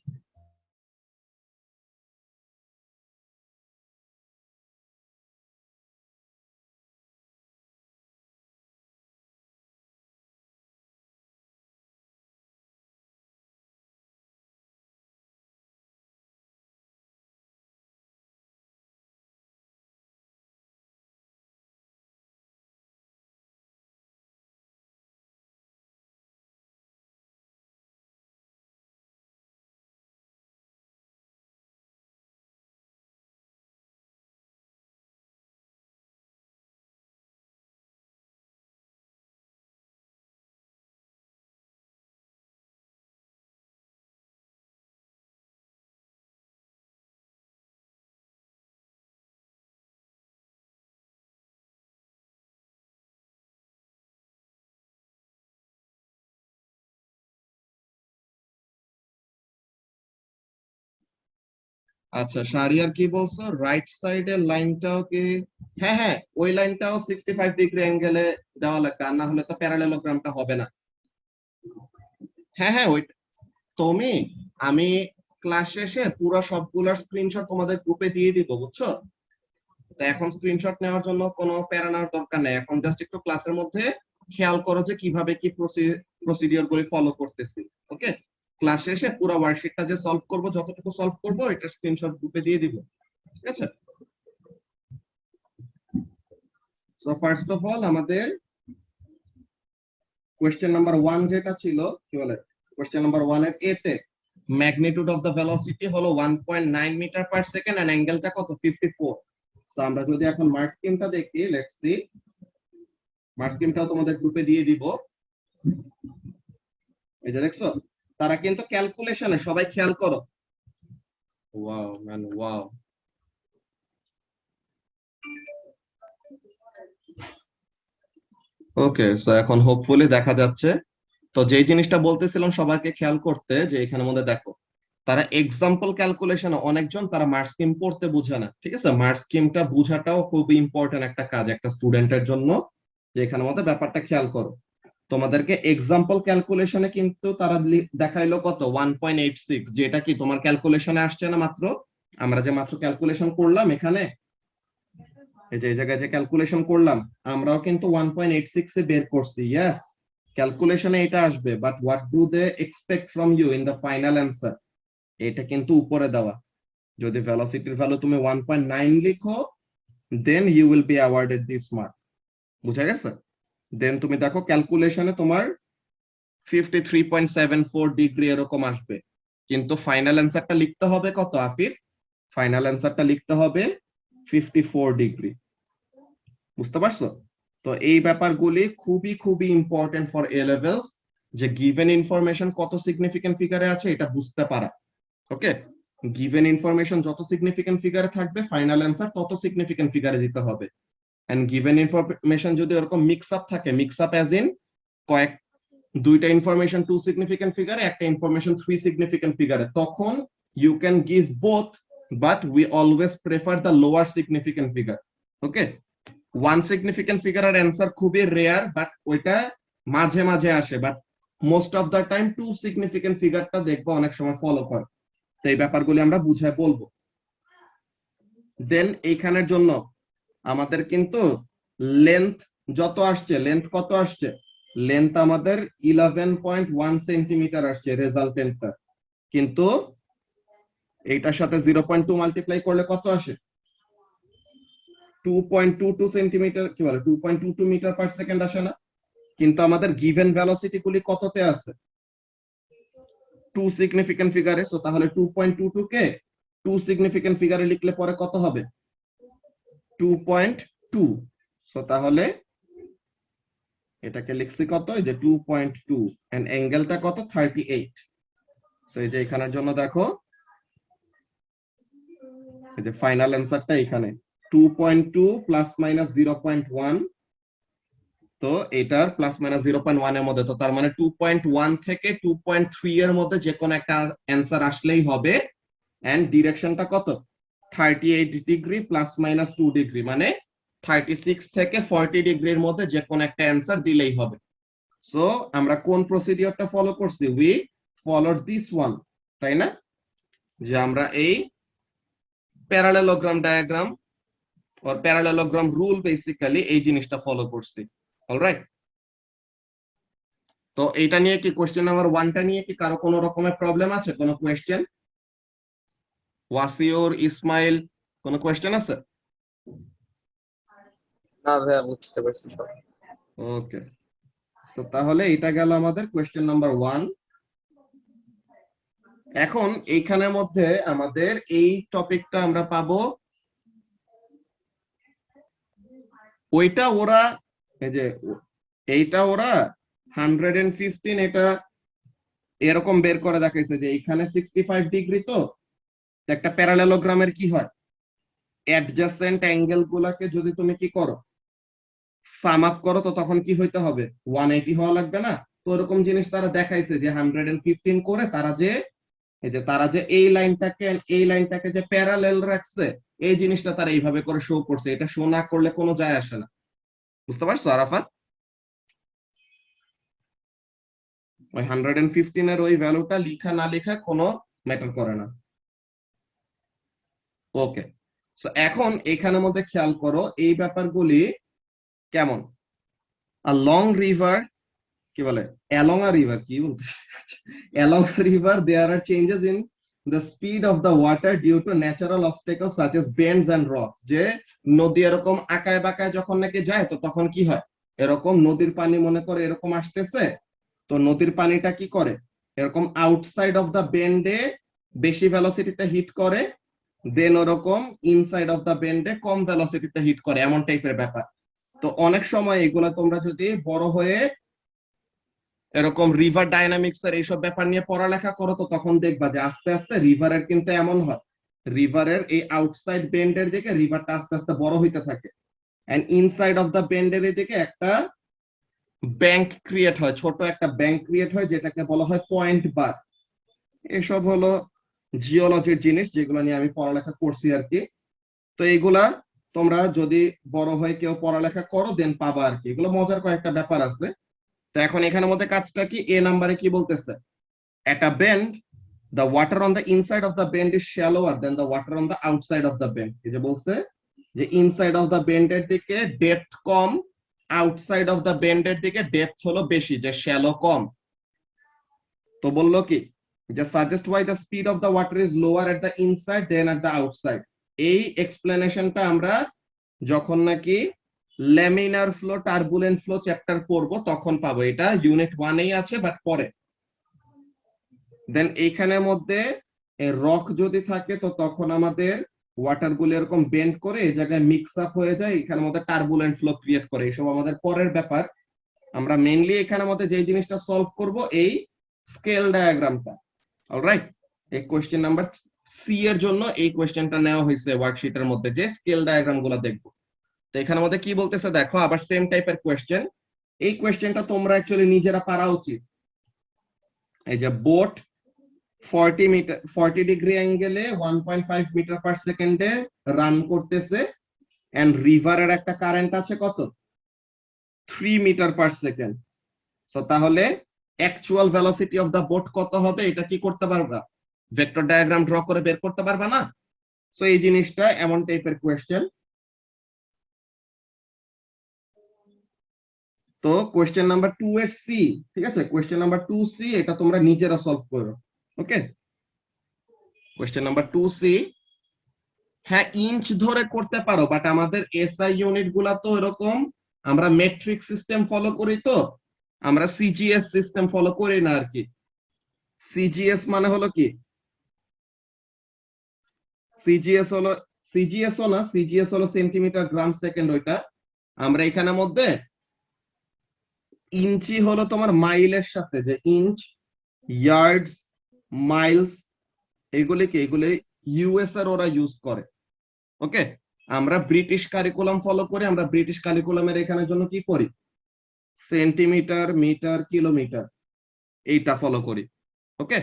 আচ্ছা শাহরিয়ার কি বলছো, রাইট সাইডের লাইনটাও কি? হ্যাঁ হ্যাঁ, ওই লাইনটাও 65 ডিগ্রি অ্যাঙ্গেলে দেওয়া লাগবে, আর না হলে তো প্যারালেলোগ্রামটা হবে না। হ্যাঁ হ্যাঁ ওই তুমি, আমি ক্লাস শেষে পুরো সবগুলোর স্ক্রিনশট তোমাদের গ্রুপে দিয়ে দিব, বুঝছো? তো এখন স্ক্রিনশট নেওয়ার জন্য কোনো প্যারা নেওয়ার দরকার নেই, এখন জাস্ট একটু ক্লাসের মধ্যে খেয়াল করো যে কিভাবে কি প্রসিডিওর গুলি ফলো করতেছি। ওকে, ক্লাস শেষে পুরো ওয়ার্কশিটটা যে সলভ করব, যতটুকু সলভ করব এটা স্ক্রিনশট গ্রুপে দিয়ে দিব, ঠিক আছে? সো ফার্স্ট অফ অল আমাদের কোয়েশ্চেন নাম্বার 1 যেটা ছিল, কি বলে, কোয়েশ্চেন নাম্বার 1 এর এ তে ম্যাগনিটিউড অফ দ্য ভেলোসিটি হলো 1.9 মিটার পার সেকেন্ড এন্ড অ্যাঙ্গেলটা কত, 54। সো আমরা যদি এখন মার্ক স্কিমটা দেখি, লেটস সি, মার্ক স্কিমটাও তোমাদের গ্রুপে দিয়ে দিব। এই যে দেখছো, তারা কিন্তু ক্যালকুলেশনে, সবাই খেয়াল করো, ওয়াও ম্যান ওয়াও। ওকে, সো এখন হোপফুলি দেখা যাচ্ছে। তো যেই জিনিসটা বলতেছিলাম সবাইকে খেয়াল করতে, যে এখানে মধ্যে দেখো, তারা এক্সাম্পল ক্যালকুলেশনে অনেকজন তারা মার্ক স্কিম পড়তে বোঝে না, ঠিক আছে? মার্ক স্কিমটা বোঝাটাও খুব ইম্পর্টেন্ট একটা কাজ একটা স্টুডেন্টের জন্য। যে এখানে মধ্যে ব্যাপারটা খেয়াল করো, তোমাদেরকে এক্সাম্পল ক্যালকুলেশনে কিন্তু তারা দেখাইলো কত, 1.86, যেটা কি তোমার ক্যালকুলেশনে আসছে না মাত্র, আমরা যে মাত্র ক্যালকুলেশন করলাম এখানে, এই যে এই জায়গায় যে ক্যালকুলেশন করলাম, আমরাও কিন্তু 1.86 এ বের করছি। ইয়েস, ক্যালকুলেশনে এটা আসবে, but what do they expect from you in the final answer? এটা কিন্তু উপরে দেওয়া। যদি ভেলোসিটির ভ্যালু তুমি 1.9 লিখো, then you will be awarded this mark. বুঝা গেছে? দেন তুমি দেখো ক্যালকুলেশনে তোমার 53.74 ডিগ্রি এরকম আসবে, কিন্তু ফাইনাল অ্যান্সারটা লিখতে হবে কত আফিফ? ফাইনাল অ্যান্সারটা লিখতে হবে 54 ডিগ্রি। বুঝতে পারছো? তো এই ব্যাপারগুলি খুবই খুবই ইম্পর্টেন্ট ফর এ লেভেলস, যে গিভেন ইনফরমেশন কত সিগনিফিকেন্ট ফিগারে আছে এটা বুঝতে পারা। ওকে, গিভেন ইনফরমেশন যত সিগনিফিকেন্ট ফিগারে থাকবে, ফাইনাল অ্যান্সার তত সিগনিফিকেন্ট ফিগারে দিতে হবে। এন্ড গিভেন ইনফরমেশন যদি এরকম মিক্স আপ থাকে, মিক্স আপ অ্যাজ ইন কয়েক, দুইটা ইনফরমেশন 2 সিগনিফিকেন্ট ফিগারে, একটা ইনফরমেশন 3 সিগনিফিকেন্ট ফিগারে, তখন you can give both, but we always prefer the lower significant figure. Okay, 1 significant ফিগারের অ্যান্সার খুবই রেয়ার, বাট ওইটা মাঝে মাঝে আসে, but most of the time 2 significant ফিগারটা দেখবো অনেক সময় ফলো করে। তো এই ব্যাপারগুলি আমরা বুঝায় বলবো। দেন এইখানের জন্য আমাদের কিন্তু লেন্থ যত আসছে, লেন্থ কত আসছে, লেন্থ আমাদের 11.1 সেন্টিমিটার আসছে রেজাল্টেন্টটা, কিন্তু এইটার সাথে 0.2 মাল্টিপ্লাই করলে কত আসে, 2.22 সেন্টিমিটার, কি বলে 2.22 মিটার পার সেকেন্ড আসে না? কিন্তু আমাদের গিভেন ভেলোসিটি গুলি কততে আছে, 2 সিগনিফিকেন্ট ফিগারে। সো তাহলে 2.22 কে 2 সিগনিফিকেন্ট ফিগারে লিখলে পরে কত হবে, 2.2। সো তাহলে এটাকে লিখছি কত, এই যে 2.2, এন্ড অ্যাঙ্গেলটা কত, 38। সো এই যে এখানের জন্য দেখো, এই যে ফাইনাল অ্যান্সারটা এখানে 2.2 প্লাস মাইনাস 0.1। তো এটার প্লাস মাইনাস 0.1 এর মধ্যে, তো তার মানে 2.1 থেকে 2.3 এর মধ্যে যে কোনো একটা অ্যান্সার আসলেই হবে। এন্ড ডিরেকশনটা কত, 38 ডিগ্রি প্লাস মাইনাস 2 ডিগ্রি, মানে 36 থেকে 40 ডিগ্রির মধ্যে যে কোনো একটা অ্যান্সার দিলেই হবে। সো আমরা কোন প্রসিডিওরটা ফলো করছি, উই ফলোড দিস ওয়ান, তাই না? যে আমরা এই parallelogram diagram or parallelogram rule basically এই জিনিসটা ফলো করছি। অলরাইট, তো এইটা নিয়ে কি, কোশ্চেন নাম্বার 1টা নিয়ে কি কারো কোনো রকমের প্রবলেম আছে, কোনো কোয়েশ্চেন? ওয়াসিউর, ইসমাইল, কোনো কোয়েশ্চেন আছে? না ভাইয়া, বুঝতে পারছি সব। ওকে, তো তাহলে এটা গেল আমাদের কোয়েশ্চেন নাম্বার 1। এখন এইখানের মধ্যে আমাদের এই টপিকটা আমরা পাবো, ওইটা ওরা, এই যে এইটা ওরা 115, এটা এরকম বের করে দেখাইছে যে এইখানে 65 ডিগ্রি, তো একটা প্যারালেলোগ্রামের কি হয়, অ্যাডজাসেন্ট অ্যাঙ্গেল গুলাকে যদি তুমি কি করো, সাম আপ করো, তো তখন কি হইতে হবে, 180 হওয়া লাগবে না? তো এরকম জিনিস তারা দেখাইছে যে 115 করে তারা যে এই যে তারা যে এই লাইনটাকে যে প্যারালেল রাখছে, এই জিনিসটা তারা এইভাবে করে শো করছে। এটা শো না করলে কোনো যায় আসে না। বুঝতে পারছো আরাফাত? ওই 115 এর ওই ভ্যালুটা লিখা না লিখা কোনো ম্যাটার করে না। ওকে, সো এখন এখানের মধ্যে খেয়াল করো এই ব্যাপারগুলি কেমন। আ লং রিভার, কি বলে, অ্যালং আ রিভার, কি বলতেছে, along a river there are changes in the speed of the water due to natural obstacles such as bends and rocks. যে নদী এরকম আকায় বাঁকায় যখন নাকি যায়, তো তখন কি হয়, এরকম নদীর পানি মনে করে এরকম আসতেছে, তো নদীর পানিটা কি করে, এরকম আউটসাইড অফ দ্য বেন্ডে বেশি ভেলোসিটিতে হিট করে, দেন ওরকম ইনসাইড অফ দ্য বেন্ডে কম ভেলোসিটিতে হিট করে, এমন টাইপের ব্যাপার। তো অনেক সময় এগুলা তোমরা যদি বড় হয়ে এরকম রিভার ডাইনামিক্স এর এইসব ব্যাপার নিয়ে পড়ালেখা করো, তো তখন দেখবা যে আস্তে আস্তে রিভারের কিন্তু এমন হয়, রিভারের এই আউটসাইড বেন্ডের দিকে রিভারটা আস্তে আস্তে বড় হইতে থাকে, এন্ড ইনসাইড অফ দ্য বেন্ডের দিকে একটা ব্যাংক ক্রিয়েট হয়, ছোট একটা ব্যাংক ক্রিয়েট হয়, যেটাকে বলা হয় পয়েন্ট বার। এসব হলো জিওলজির জিনিস, যেগুলো নিয়ে আমি পড়ালেখা করছি আর কি। তো এইগুলা তোমরা যদি বড় হয়ে কেউ পড়ালেখা করো দেন পাবা আর কি, এগুলো মজার কয়েকটা ব্যাপার আছে। তো এখন এখানের মধ্যে কাজটা কি, এ নাম্বারে কি বলতেছে, একটা bend, the water on the inside of the bend is shallower than the water on the outside of the bend। এই যে বলছে যে ইনসাইড অফ দ্য বেন্ডের দিকে ডেপথ কম, আউটসাইড অফ দ্য বেন্ডের দিকে ডেপথ হলো বেশি, যে শ্যালো কম। তো বললো কি, যে suggest why the speed of the water is lower at the inside than at the outside. এই এক্সপ্লেনেশনটা আমরা যখন নাকি laminar flow turbulent flow chapter পড়বো তখন পাবো, এটা ইউনিট 1-এই আছে বাট পরে। দেন এইখানের মধ্যে রক যদি থাকে, তো তখন আমাদের ওয়াটার গুলো এরকম বেন্ড করে এই জায়গায় মিক্স আপ হয়ে যায়, এখানের মধ্যে টার্বুলেন্ট ফ্লো ক্রিয়েট করে, এইসব আমাদের পরের ব্যাপার। আমরা মেইনলি এখানের মধ্যে যে জিনিসটা সলভ করব এই স্কেল ডায়াগ্রামটা। অলরাইট, এই কোশ্চেন নাম্বার সি এর জন্য এই কোশ্চেনটা নেওয়া হয়েছে ওয়ার্কশিটের মধ্যে, যে স্কেল ডায়াগ্রাম গুলো দেখবো। তো এখানের মধ্যে কি বলতেছে দেখো, আবার সেম টাইপের কোশ্চেন। এই কোশ্চেনটা তোমরা অ্যাকচুয়ালি নিজেরা পারা উচিত। এই যে বোট 40 ডিগ্রি অ্যাঙ্গেলে 1.5 মিটার পার সেকেন্ডে রান করতেছে, এন্ড রিভারের একটা কারেন্ট আছে কত, 3 মিটার পার সেকেন্ড। সো তাহলে actual velocity of the boat কত হবে, এটা কি করতে পারবা, ভেক্টর ডায়াগ্রাম ড্র করে বের করতে পারবা না? সো এই জিনিসটা এমন টাইপের কোয়েশ্চেন। তো কোয়েশ্চেন নাম্বার 2 এর সি, ঠিক আছে, কোয়েশ্চেন নাম্বার 2 সি এটা তোমরা নিজেরা সলভ করো। ওকে, কোয়েশ্চেন নাম্বার 2 সি, হ্যাঁ ইঞ্চ ধরে করতে পারো, বাট আমাদের এসআই ইউনিট গুলা তো এরকম, আমরা মেট্রিক সিস্টেম ফলো করি, তো আমরা সিজিএস সিস্টেম ফলো করি না আর কি। সিজিএস মানে হলো কি, সিজিএস হলো, সিজিএসও না, সিজিএস হলো সেন্টিমিটার গ্রাম সেকেন্ড, ওইটা আমরা এখানের মধ্যে ইঞ্চি হলো তোমার মাইলের সাথে, যে ইঞ্চ, ইয়ার্ডস, মাইলস, এগুলি ইউএস এর ওরা ইউজ করে। ওকে, আমরা ব্রিটিশ কারিকুলাম ফলো করি, আমরা ব্রিটিশ কারিকুলামের এখানের জন্য কি করি, সেন্টিমিটার, মিটার, কিলোমিটার, এইটা ফলো করি। ওকে,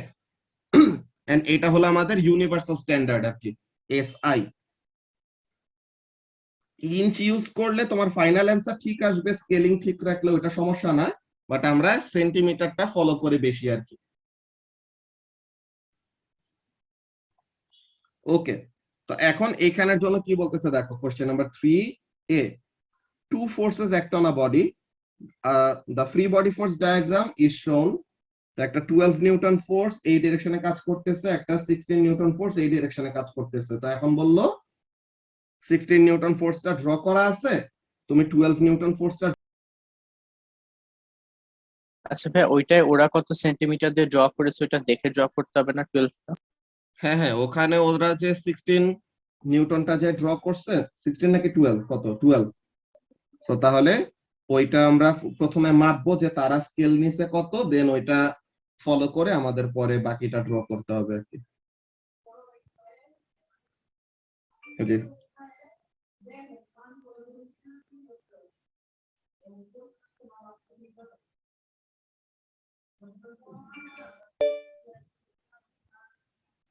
এন্ড এটা হলো আমাদের ইউনিভার্সাল স্ট্যান্ডার্ড আর কি, এসআই। ইঞ্চ ইউজ করলে তোমার ফাইনাল অ্যান্সার ঠিক আসবে, স্কেলিং ঠিক রাখলে ওটা সমস্যা না, বাট আমরা সেন্টিমিটারটা ফলো করে বেশি আর কি। ওকে, তো এখন এখানের জন্য কি বলতেছে দেখো, কোশ্চেন নাম্বার 3 এ, two forces act on a body, the free body force diagram is shown। একটা 12 নিউটন ফোর্স এই ডিরেকশনে কাজ করতেছে, একটা 16 নিউটন ফোর্স এই ডিরেকশনে কাজ করতেছে। তো এখন বললো 16 নিউটন ফোর্সটা ড্র করা আছে, তুমি 12 নিউটন ফোর্সটা, আচ্ছা ভাই, ওইটাই ওরা কত সেন্টিমিটার দিয়ে ড্র করেছে ওইটা দেখে ড্র করতে হবে না 12টা? হ্যাঁ হ্যাঁ, ওখানে ওরা যে 16 নিউটনটা যে ড্র করছে, 16 নাকি 12, কত 12। তো তাহলে ওইটা আমরা প্রথমে মাপবো যে তারা স্কেল নিছে কত, দেন ওইটা ফলো করে আমাদের পরে বাকিটা ড্র করতে হবে আর কি। জি।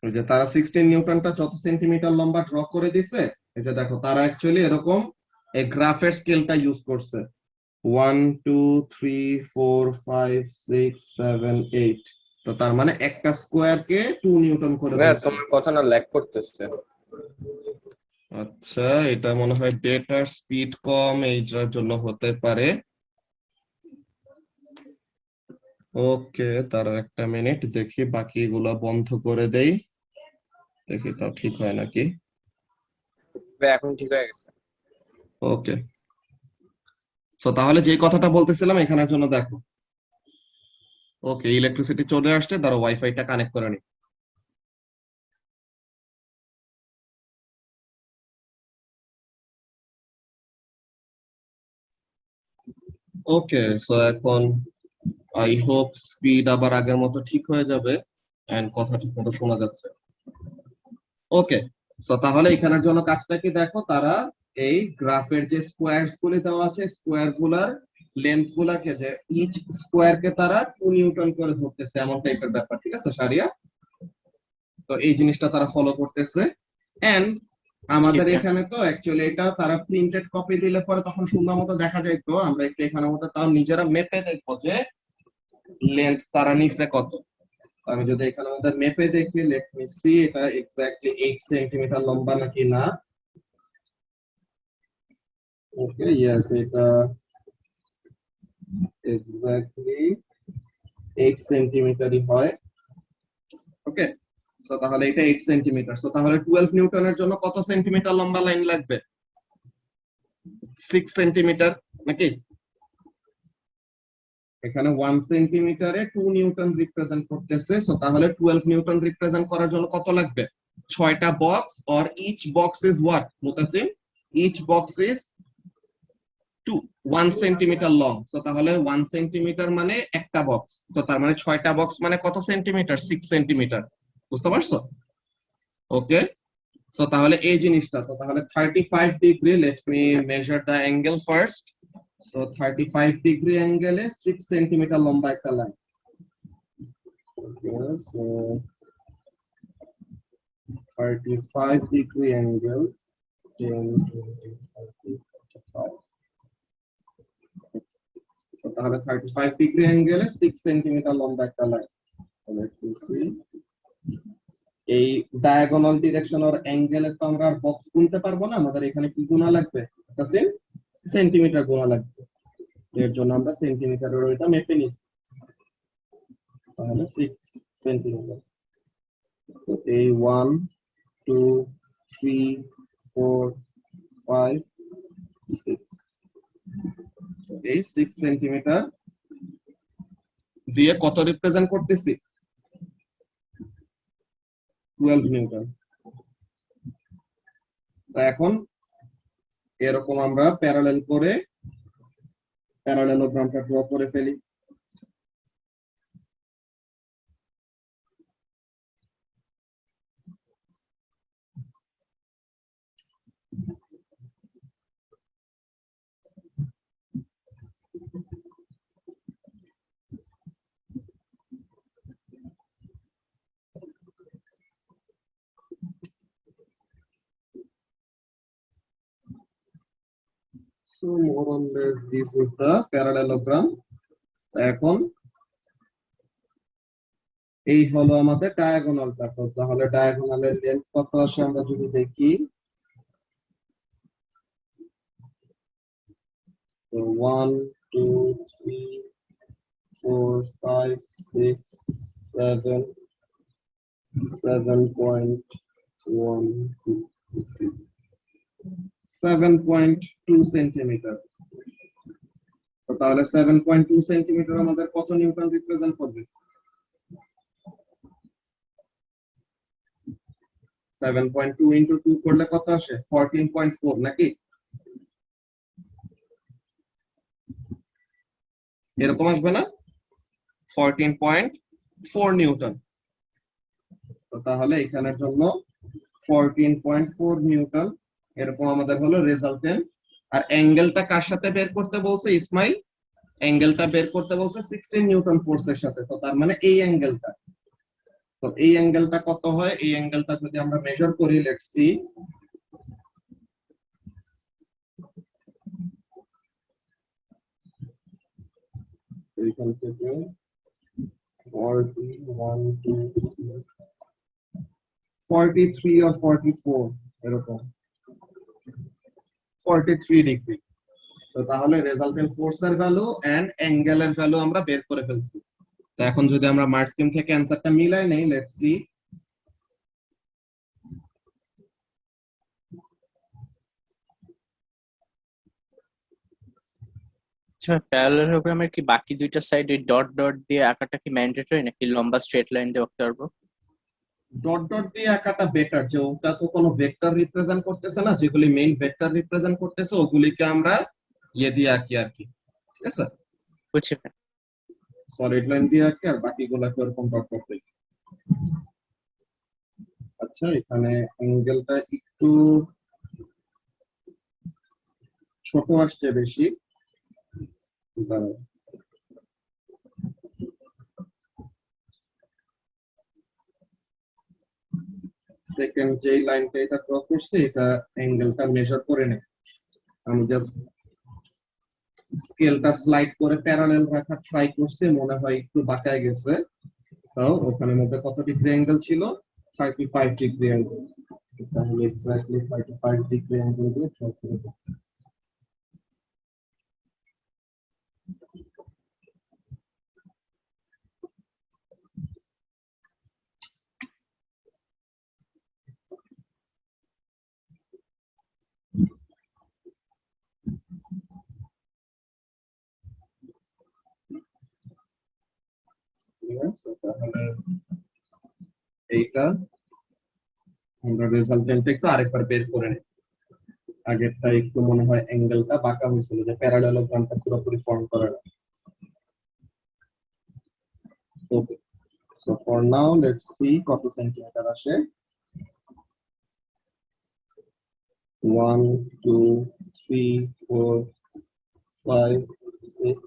ওই যে তারা 16 নিউটনটা যত সেন্টিমিটার লম্বা ড্র করে দিছে, এই যে দেখো তারা অ্যাকচুয়ালি এরকম এই গ্রাফের স্কেলটা ইউজ করছে 1 2 3 4 5 6 7 8। তো তার মানে একটা স্কোয়ারকে 2 নিউটন করে ভাইয়া দিয়েছে। তোমার কথা না ল্যাগ করতেছে। আচ্ছা, এটা মনে হয় ডেটার স্পিড কম, এইটার জন্য হতে পারে। ওকে, তার একটা মিনিট দেখি, বাকিগুলো বন্ধ করে দেই, দেখি তাও ঠিক হয় নাকি। ভাইয়া এখন ঠিক হয়ে গেছে। ওকে, তো তাহলে যে কথাটা বলতেছিলাম এখানের জন্য দেখো। ওকে, ইলেকট্রিসিটি চলে আসছে, ধরো ওয়াইফাইটা কানেক্ট করে নি। ওকে, সো এখন আই হোপ স্পিড আবার আগের মতো ঠিক হয়ে যাবে এন্ড কথা ঠিক মতো শোনা যাচ্ছে। ওকে, সো তাহলে এখানের জন্য কাজটা কি দেখো, তারা এই গ্রাফের যে স্কোয়ারস গুলি দেওয়া আছে, স্কোয়ার গুলার লেন্থ গুলাকে, যে ইচ স্কোয়ার কে তারা 2 নিউটন করে ধরতেছে, এমন টাইপের ব্যাপার। ঠিক আছে সারিয়া? তো এই জিনিসটা তারা ফলো করতেছে। এন্ড আমাদের ঠিক এখানে তো অ্যাকচুয়ালি এটা তারা প্রিন্টেড কপি দিলে পরে তখন সুন্দর মতো দেখা যায়। তো আমরা একটু এখানের মধ্যে তাও নিজেরা মেপে দেখবো যে লেন্থ তারা নিচে কত। আমি যদি এখানে আমাদের মেপে দেখি, লেট মি সি এটা এক্স্যাক্টলি 8 সেন্টিমিটার লম্বা নাকি না। ওকে, ইয়েস, এটা এক্স্যাক্টলি 8 সেন্টিমিটারই হয়। ওকে, সো তাহলে এটা 8 সেন্টিমিটার। সো তাহলে 12 নিউটনের জন্য কত সেন্টিমিটার লম্বা লাইন লাগবে? 6 সেন্টিমিটার নাকি? এখানে 1 সেন্টিমিটারে 2 নিউটন রিপ্রেজেন্ট করতেছে। সো তাহলে 12 নিউটন রিপ্রেজেন্ট করার জন্য কত লাগবে? 6টা box, or each box is what Mutasim? Each box is 1 centimetre long. So তাহলে 1 সেন্টিমিটার মানে একটা বক্স। তো তার মানে 6টা বক্স মানে কত সেন্টিমিটার? 6 সেন্টিমিটার। বুঝতে পারছো? ওকে, সো তাহলে এই জিনিসটা, তো তাহলে 35 degree, let me measure the angle first. So 35 degree অ্যাঙ্গেলে 6 সেন্টিমিটার লম্বা একটা লাইন। So 35 degree angle 10 20 30 45। তো তাহলে 35 ডিগ্রি অ্যাঙ্গেলে 6 সেন্টিমিটার লম্বা একটা লাইন। এই ডায়াগোনাল ডিরেকশন আর অ্যাঙ্গেলে তো আমরা বক্স গুনতে পারবো না, আমাদের এখানে কি গুণা লাগবে? সেন্টিমিটার গুণা লাগবে। এর জন্য আমরা সেন্টিমিটারের ওইটা মেপে নিচ্ছি। তাহলে 6 সেন্টিমিটার। তো এই 1 2 3 4 5 6, এই 6 সেন্টিমিটার দিয়ে কত রিপ্রেজেন্ট করতেছি? 12 নিউটন। তো এখন এরকম আমরা প্যারালেল করে প্যারালেলোগ্রামটা ড্র করে ফেলি। So more or less this is the parallelogram. এখন এই হলো আমাদের ডায়াগোনালটা। তাহলে ডায়াগোনালের লেন্থ কত আসে আমরা যদি দেখি, তো 1 2 3 4 5 6 7 7.2 সেন্টিমিটার। তো তাহলে 7.2 সেন্টিমিটার আমাদের কত নিউটন রিপ্রেজেন্ট করবে? 7.2 ইনটু 2 করলে কত আসে? 14.4 নাকি? এরকম আসবে না? 14.4 নিউটন। তো তাহলে এখানের জন্য 14.4 নিউটন এরকম আমাদের হলো রেজাল্টেন্ট। আর অ্যাঙ্গেলটা কার সাথে বের করতে বলছে ইসমাইল? অ্যাঙ্গেলটা বের করতে বলছে 16 নিউটন ফোর্সের সাথে। তো তার মানে এই অ্যাঙ্গেলটা, তো এই অ্যাঙ্গেলটা কত হয়, এই অ্যাঙ্গেলটা যদি আমরা মেজার করি, লেটস সি, এইখান থেকে 43 or 44 এরকম 43 ডিগ্রি। তো তাহলে রেজাল্টেন্ট ফোর্সের ভ্যালু এন্ড অ্যাঙ্গেলের ভ্যালু আমরা বের করে ফেলছি। তো এখন যদি আমরা মার্ক স্কিম থেকে অ্যানসারটা মিলাই নেই, লেটস সি, আচ্ছা, প্যারালেলোগ্রামের কি বাকি দুইটা সাইডে ডট ডট দিয়ে আঁকাটা কি ম্যান্ডেটরি নাকি লম্বা স্ট্রেট লাইন দিয়ে আঁকতে পারবো? ডট ডট দিয়ে আঁকাটা বেটার, যে ওটা তো কোনো ভেক্টর রিপ্রেজেন্ট করতেছে না, যেগুলি মেইন ভেক্টর রিপ্রেজেন্ট করতেছে ওগুলিকে আমরা ইয়ে দিয়ে আঁকি আর কি, ঠিক আছে, বুঝছি ভাই। সলিড লাইন দিয়ে আঁকি আর বাকিগুলোকে ওরকম ডট ডট দিয়ে। আচ্ছা, এখানে অ্যাঙ্গেলটা একটু ছোট আসছে বেশি, সেকেন্ড যে লাইনটা এটা ড্র করছে এটা অ্যাঙ্গেলটা মেজার করে নেই, আমি জাস্ট স্কেলটা স্লাইড করে প্যারালেল রাখার ট্রাই করছি, মনে হয় একটু বাঁকায় গেছে। তাও ওখানে মধ্যে কত ডিগ্রি অ্যাঙ্গেল ছিল, 35 ডিগ্রি অ্যাঙ্গেল, তাহলে এক্স্যাক্টলি 35 ডিগ্রি অ্যাঙ্গেল দিয়ে ড্র করে দেব। ঠিক আছে, তাহলে এইটা আমরা রেজাল্টেন্ট একটু আরেকবার বের করে নিই। আগেরটা একটু মনে হয় অ্যাঙ্গেলটা বাঁকা হয়েছিল, যে প্যারালেলোগ্রামটা পুরোপুরি ফর্ম করে না। Okay, so for now let's see কত সেন্টিমিটার আসে। 1 2 3 4 5 6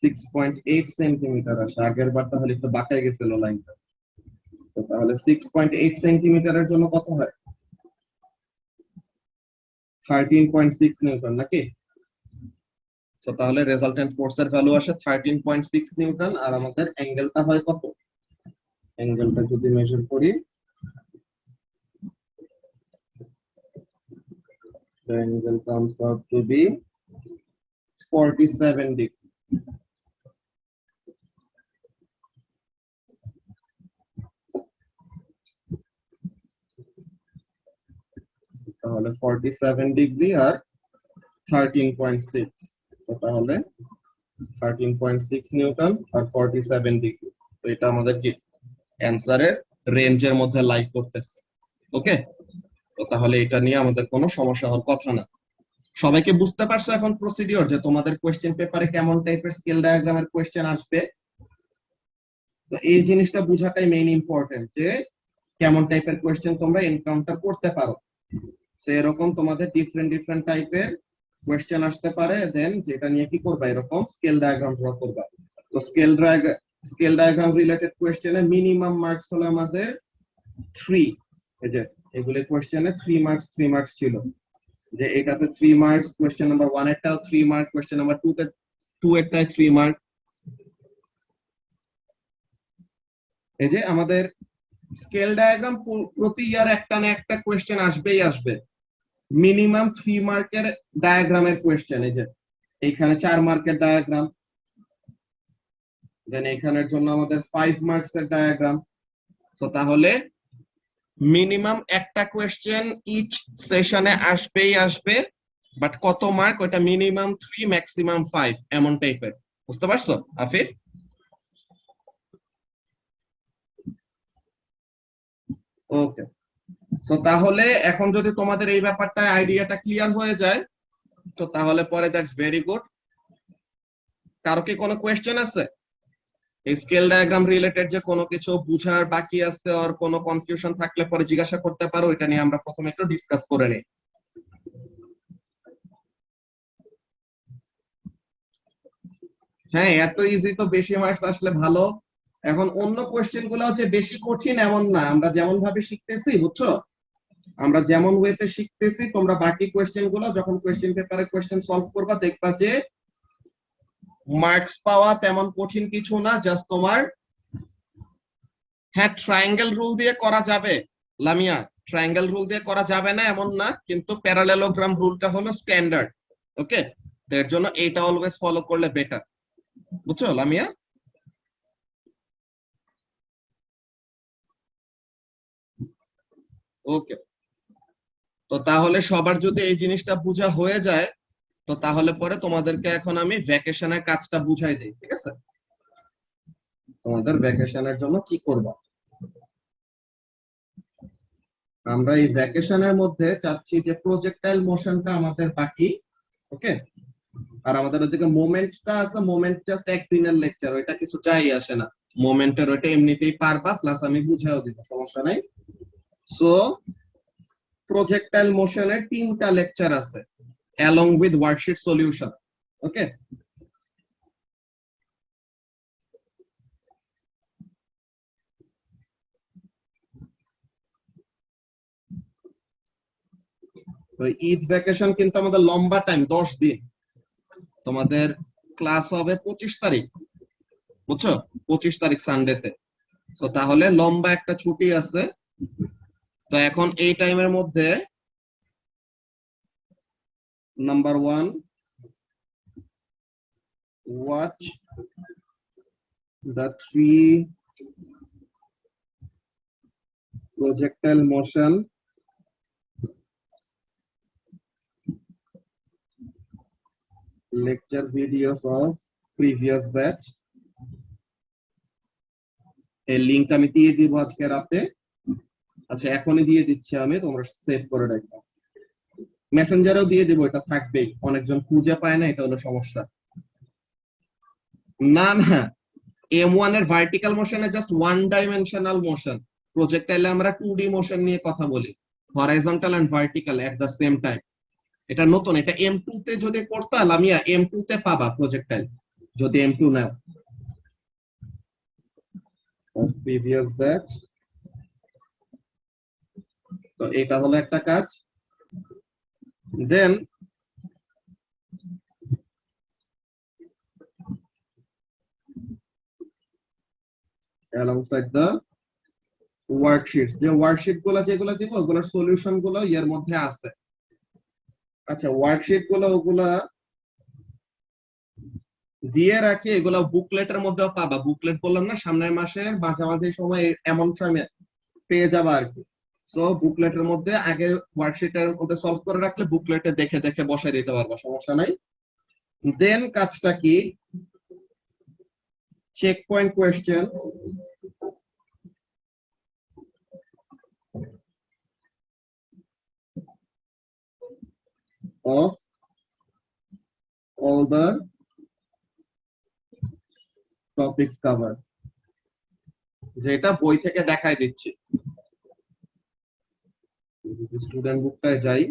6.8 সেন্টিমিটার আসে। আগের বার তাহলে একটু বাঁকায় গেছিল লাইনটা। তো তাহলে 6.8 সেন্টিমিটারের জন্য কত হয়, 13.6 নিউটন নাকি? সো তাহলে রেজাল্টেন্ট ফোর্সের ভ্যালু আসে 13.6 নিউটন, আর আমাদের অ্যাঙ্গেলটা হয় কত, অ্যাঙ্গেলটা যদি মেজার করি, the angle comes out to be 47 degree. তাহলে 47 ডিগ্রি আর 13.6, তো তাহলে 13.6 নিউটন আর 47 ডিগ্রি। তো এটা আমাদের কি অ্যানসারের রেঞ্জের মধ্যে লাই করতেছে। ওকে, তো তাহলে এটা নিয়ে আমাদের কোনো সমস্যা হওয়ার কথা না। সবাইকে বুঝতে পারছো এখন প্রসিডিওর, যে তোমাদের কোশ্চেন পেপারে কেমন টাইপের স্কেল ডায়াগ্রামের কোশ্চেন আসবে? তো এই জিনিসটা বোঝাটাই মেইন ইম্পর্টেন্ট, যে কেমন টাইপের কোশ্চেন তোমরা এনকাউন্টার করতে পারো। তো এরকম তোমাদের ডিফারেন্ট ডিফারেন্ট টাইপের কোশ্চেন আসতে পারে, দেন যেটা নিয়ে কি করবা, এরকম স্কেল ডায়াগ্রাম ড্র করবা। তো স্কেল ডায়াগ্রাম রিলেটেড কোশ্চেনে মিনিমাম মার্কস হলো আমাদের 3। এই যে এগুলো কোশ্চেনে 3 মার্কস ছিল, যে এটাতে 3 marks, question number 1 এরটাও 3 mark, question number 2 এরটায় 3 mark. এই যে আমাদের স্কেল ডায়াগ্রাম প্রতি ইয়ার একটা না একটা কোশ্চেন আসবেই আসবে, মিনিমাম 3 মার্কের ডায়াগ্রামের কোশ্চেন। এই যে এইখানে 4 মার্কের ডায়াগ্রাম, দেন এখানের জন্য আমাদের 5 মার্কস এর ডায়াগ্রাম। তো তাহলে মিনিমাম একটা কোশ্চেন ইচ সেশনে আসবেই আসবে, বাট কত মার্ক ওটা মিনিমাম 3 ম্যাক্সিমাম 5 এমন টাইপের। বুঝতে পারছো আফিফ? ওকে, তো তাহলে এখন যদি তোমাদের এই ব্যাপারটা আইডিয়াটা ক্লিয়ার হয়ে যায়, তো তাহলে পরে দ্যাটস ভেরি গুড। কারো কি কোনো কোয়েশ্চেন আছে এই স্কেল ডায়াগ্রাম রিলেটেড, যে কোনো কিছু বুঝার বাকি আছে, আর কোনো কনফিউশন থাকলে পরে জিজ্ঞাসা করতে পারো, এটা নিয়ে আমরা প্রথমে একটু ডিসকাস করে নিই। হ্যাঁ, এত ইজি তো বেশি মার্কস আসলে ভালো। এখন অন্য কোয়েশ্চেন গুলো হচ্ছে বেশি কঠিন এমন না, আমরা যেমন ভাবে শিখতেছি বুঝছো, আমরা যেমন ওয়েতে শিখতেছি তোমরা বাকি কোয়েশ্চেন গুলো যখন কোয়েশ্চেন পেপারে কোয়েশ্চেন সলভ করবা দেখবা যে মার্কস পাওয়া তেমন কঠিন কিছু না, জাস্ট তোমার, হ্যাঁ ট্রায়াঙ্গেল রুল দিয়ে করা যাবে লামিয়া, ট্রায়াঙ্গেল রুল দিয়ে করা যাবে না এমন না, কিন্তু প্যারালেলোগ্রাম রুলটা হলো স্ট্যান্ডার্ড। ওকে, তো এর জন্য এইটা অলওয়েজ ফলো করলে বেটার, বুঝছো লামিয়া? ওকে, তো তাহলে সবার যদি এই জিনিসটা বোঝা হয়ে যায়, তো তাহলে পরে তোমাদেরকে এখন আমি ভ্যাকেশনের কাজটা বুঝাই দিই, ঠিক আছে? তোমাদের ভ্যাকেশনের জন্য কি করবা, আমরা এই ভ্যাকেশনের মধ্যে চাচ্ছি যে প্রজেক্টাইল মোশনটা আমাদের বাকি। ওকে, আর আমাদের ওদিকে মোমেন্টটা আছে, মোমেন্ট জাস্ট একদিনের লেকচার, ওইটা কিছু যাই আসে না, মোমেন্টের ওইটা এমনিতেই পারবা, প্লাস আমি বুঝাও দিব, সমস্যা নাই। সো প্রজেক্টাইল মোশনের 3টা লেকচার আছে along with worksheet solution. ওকে, তো ঈদ ভ্যাকেশন কিন্তু আমাদের লম্বা টাইম, 10 দিন। তোমাদের ক্লাস হবে 25 তারিখ, বুঝছো, 25 তারিখ সানডেতে। তো তাহলে লম্বা একটা ছুটি আছে। তো এখন এই টাইমের মধ্যে number 1, watch the 3 projectile motion lecture videos of previous batch. এই লিংক আমি দিয়ে দিব আজকে রাতে। আচ্ছা এখনই দিয়ে দিচ্ছি আমি, তোমরা সেভ করে রাখো, মেসেঞ্জারেও দিয়ে দিব, এটা থাকবেই, অনেকজন খুঁজে পায় না, এটা হলো সমস্যা। না না, M1 এর ভার্টিক্যাল মোশনে জাস্ট 1 ডাইমেনশনাল মোশন, প্রজেক্টাইলে আমরা 2D মোশন নিয়ে কথা বলি, horizontal and vertical at the same time. এটা নতুন, এটা M2 তে যদি পড়তা লামিয়া, M2 তে পাবা প্রজেক্টাইল যদি M2 now. of previous batch, তো এটা হলো একটা কাজ। দেন alongside the worksheets, যে ওয়ার্কশিট গুলো যেগুলো দিব ওগুলোর সলিউশন গুলো এর মধ্যে আছে। আচ্ছা ওয়ার্কশিট গুলো ওগুলা দিয়ে রাখি, এগুলো বুকলেটের মধ্যেও পাবা, বুকলেট বললাম না সামনের মাসের মাঝামাঝি সময় এমন সময় পেয়ে যাবা আর কি। তো বুকলেটের মধ্যে আগে ওয়ার্কশিটের মধ্যে সলভ করে রাখলে বুকলেটে দেখে দেখে বসাই দিতে পারবা, সমস্যা নাই। দেন কাজটা কি, check point question of all the topics covered, যেটা বই থেকে দেখাই দিচ্ছি। স্টুডেন্ট বুকটায় যাই,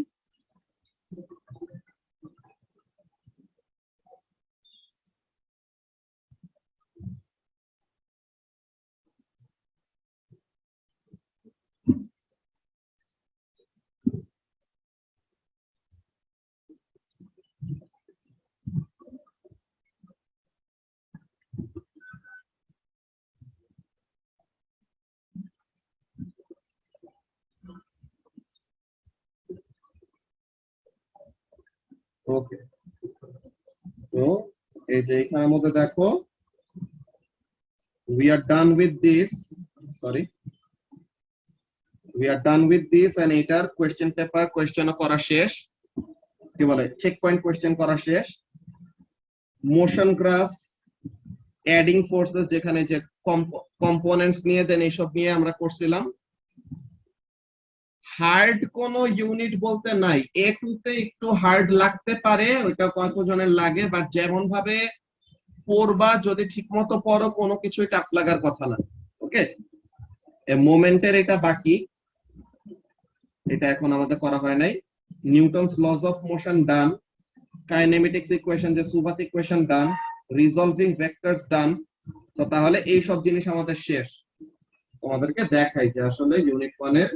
ওকে। তো এই যে এখানের মধ্যে দেখো, we are done with this, sorry, we are done with this, and এটার কোয়েশ্চেন পেপার কোয়েশ্চেনও করা শেষ, কি বলে চেক পয়েন্ট কোয়েশ্চেন করা শেষ। মোশন গ্রাফস, অ্যাডিং ফোর্সেস, যেখানে যে কম্পোনেন্টস নিয়ে দেন এইসব নিয়ে আমরা করছিলাম। হার্ড কোন ইউনিট বলতে নাই, A2 তে একটু হার্ড লাগতে পারে, ওইটা কতজনের লাগে, বাট যেমন ভাবে পড়বা যদি ঠিক মতো পড়ো কোনো কিছুই টাফ লাগার কথা না। ওকে, মোমেন্টের এটা বাকি, এটা এখন আমাদের করা হয় নাই। Newton's lodge of motion done, kinematics equation যে সুবাত ইকুয়েশন ডান, রিজলভিং ভেক্টরস ডান। তো তাহলে এই সব জিনিস আমাদের শেষ। তোমাদেরকে দেখাই যে আসলে ইউনিট 1 এর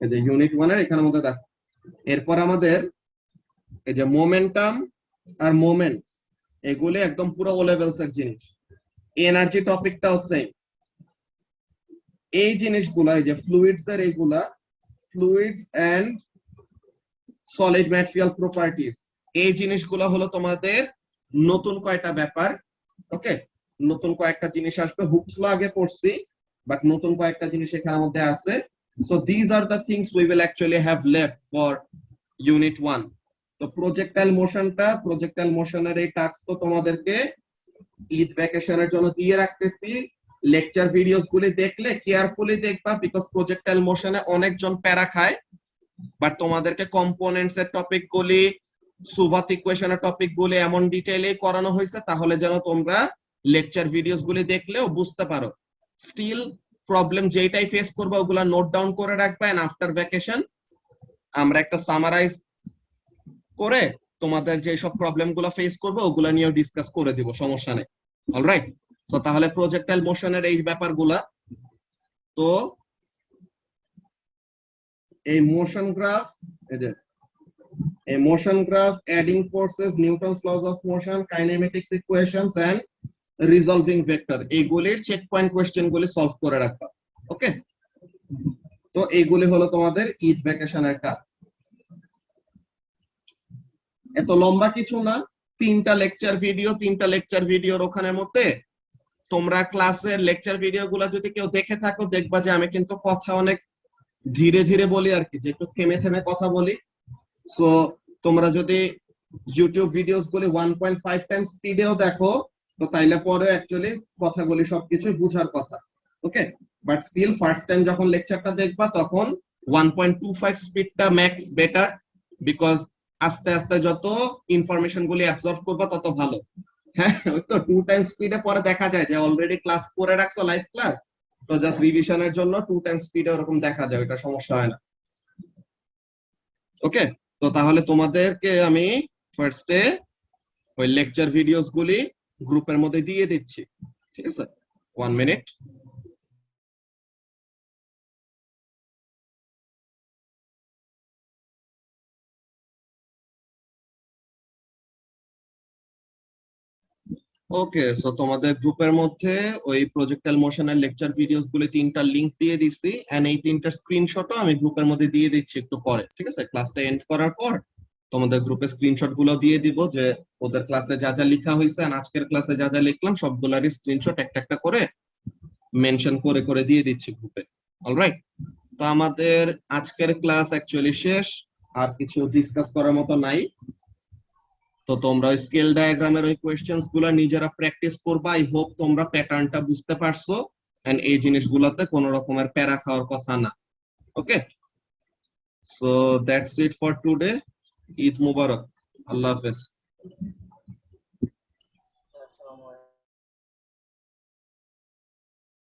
এই যে ইউনিট 1 এর এখানের মধ্যে দেখো, এরপর আমাদের এই যে মোমেন্টাম আর মোমেন্ট, এগুলো একদম পুরো ও লেভেলস এর জিনিস। এনার্জি টপিকটাও সেম। এই জিনিসগুলা এই যে ফ্লুইডস এর এইগুলা, fluids and solid material properties, এই জিনিসগুলো হলো তোমাদের নতুন কয়টা ব্যাপার। ওকে, নতুন কয়েকটা জিনিস আসবে। হুকস ল আগে পড়ছি, বাট নতুন কয়েকটা জিনিস এখানের মধ্যে আছে। So these are the things we will actually have left for unit 1। তো প্রজেক্টাইল মোশনের এই টাস্ক তো তোমাদেরকে ঈদ ভ্যাকেশনের জন্য দিয়ে রাখতেছি। লেকচার ভিডিওস গুলি দেখলে কেয়ারফুলি দেখবা, বিকজ প্রজেক্টাইল মোশনে অনেকজন প্যারা খায়। বাট তোমাদেরকে কম্পোনেন্টস এর টপিক গুলি, সুভাত ইকুয়েশনের টপিক গুলি এমন ডিটেইলে করানো হয়েছে তাহলে যেন তোমরা লেকচার ভিডিওস গুলি দেখলেও বুঝতে পারো। স্টিল প্রবলেম যেটাই ফেস করবে ওগুলা নোট ডাউন করে রাখবা, এন্ড আফটার ভ্যাকেশন আমরা একটা সামারাইজ করে তোমাদের যে সব প্রবলেম গুলো ফেস করবে ওগুলা নিয়েও ডিসকাস করে দিব, সমস্যা নেই। অলরাইট, তো তাহলে প্রজেক্টাইল মোশনের এই ব্যাপারগুলা। তো এই মোশন গ্রাফ, এই যে a motion graph, adding forces, Newton's laws of motion, kinematics equations and resolving vector, এইগুলির চেক পয়েন্ট কোশ্চেন গুলি সলভ করে রাখবা। ওকে, তো এইগুলি হলো তোমাদের ঈদ ভ্যাকেশনের কাজ। এত লম্বা কিছু না, তিনটা লেকচার ভিডিওর ওখানের মধ্যে তোমরা ক্লাসের লেকচার ভিডিও গুলা যদি কেউ দেখে থাকো দেখবা যে আমি কিন্তু কথা অনেক ধীরে ধীরে বলি আর কি, যে একটু থেমে থেমে কথা বলি। সো তোমরা যদি ইউটিউব ভিডিওস গুলি 1.5 টাইমস স্পিডেও দেখো তো তাইলে পরে অ্যাকচুয়ালি কথাগুলি সবকিছু বুঝার কথা। ওকে, বাট স্টিল ফার্স্ট টাইম যখন লেকচারটা দেখবা তখন 1.25 স্পিডটা ম্যাক্স বেটার, বিকজ আস্তে আস্তে যত ইনফরমেশন গুলি অ্যাবজর্ব করবা তত ভালো। হ্যাঁ, ওই তো 2 টাইম স্পিডে পরে দেখা যায় যে অলরেডি ক্লাস করে রাখছো লাইভ ক্লাস, তো জাস্ট রিভিশনের জন্য 2 টাইম স্পিডে ওরকম দেখা যায়, এটা সমস্যা হয় না। ওকে, তো তাহলে তোমাদেরকে আমি ফার্স্টে ওই লেকচার ভিডিওস গুলি গ্রুপের মধ্যে দিয়ে দিচ্ছি, ঠিক আছে? 1 মিনিট। ওকে, সো তোমাদের গ্রুপের মধ্যে ওই প্রজেক্টাইল মোশনের লেকচার ভিডিওস গুলি 3টা লিংক দিয়ে দিছি, এন্ড এই 3টা স্ক্রিনশটও আমি গ্রুপের মধ্যে দিয়ে দিচ্ছি একটু পরে, ঠিক আছে? ক্লাসটা এন্ড করার পর তোমাদের গ্রুপে স্ক্রিনশট গুলো দিয়ে দিব, যে ওদের ক্লাসে যা যা লেখা হয়েছে আর আজকের ক্লাসে যা যা লিখলাম সবগুলারই স্ক্রিনশট একটা একটা করে মেনশন করে করে দিয়ে দিচ্ছি গ্রুপে। অলরাইট, তো আমাদের আজকের ক্লাস অ্যাকচুয়ালি শেষ, আর কিছু ডিসকাস করার মতো নাই। তো তোমরা স্কেল ডায়াগ্রামের ওই কোয়েশ্চেনস গুলো নিজেরা প্র্যাকটিস করবা। আই হোপ তোমরা প্যাটার্নটা বুঝতে পারছো, এন্ড এই জিনিসগুলোতে কোনো রকমের প্যারা খাওয়ার কথা না। Okay, so that's it for today. Eid Mubarak, আল্লাহ হাফেজ। আসসালামু আলাইকুম।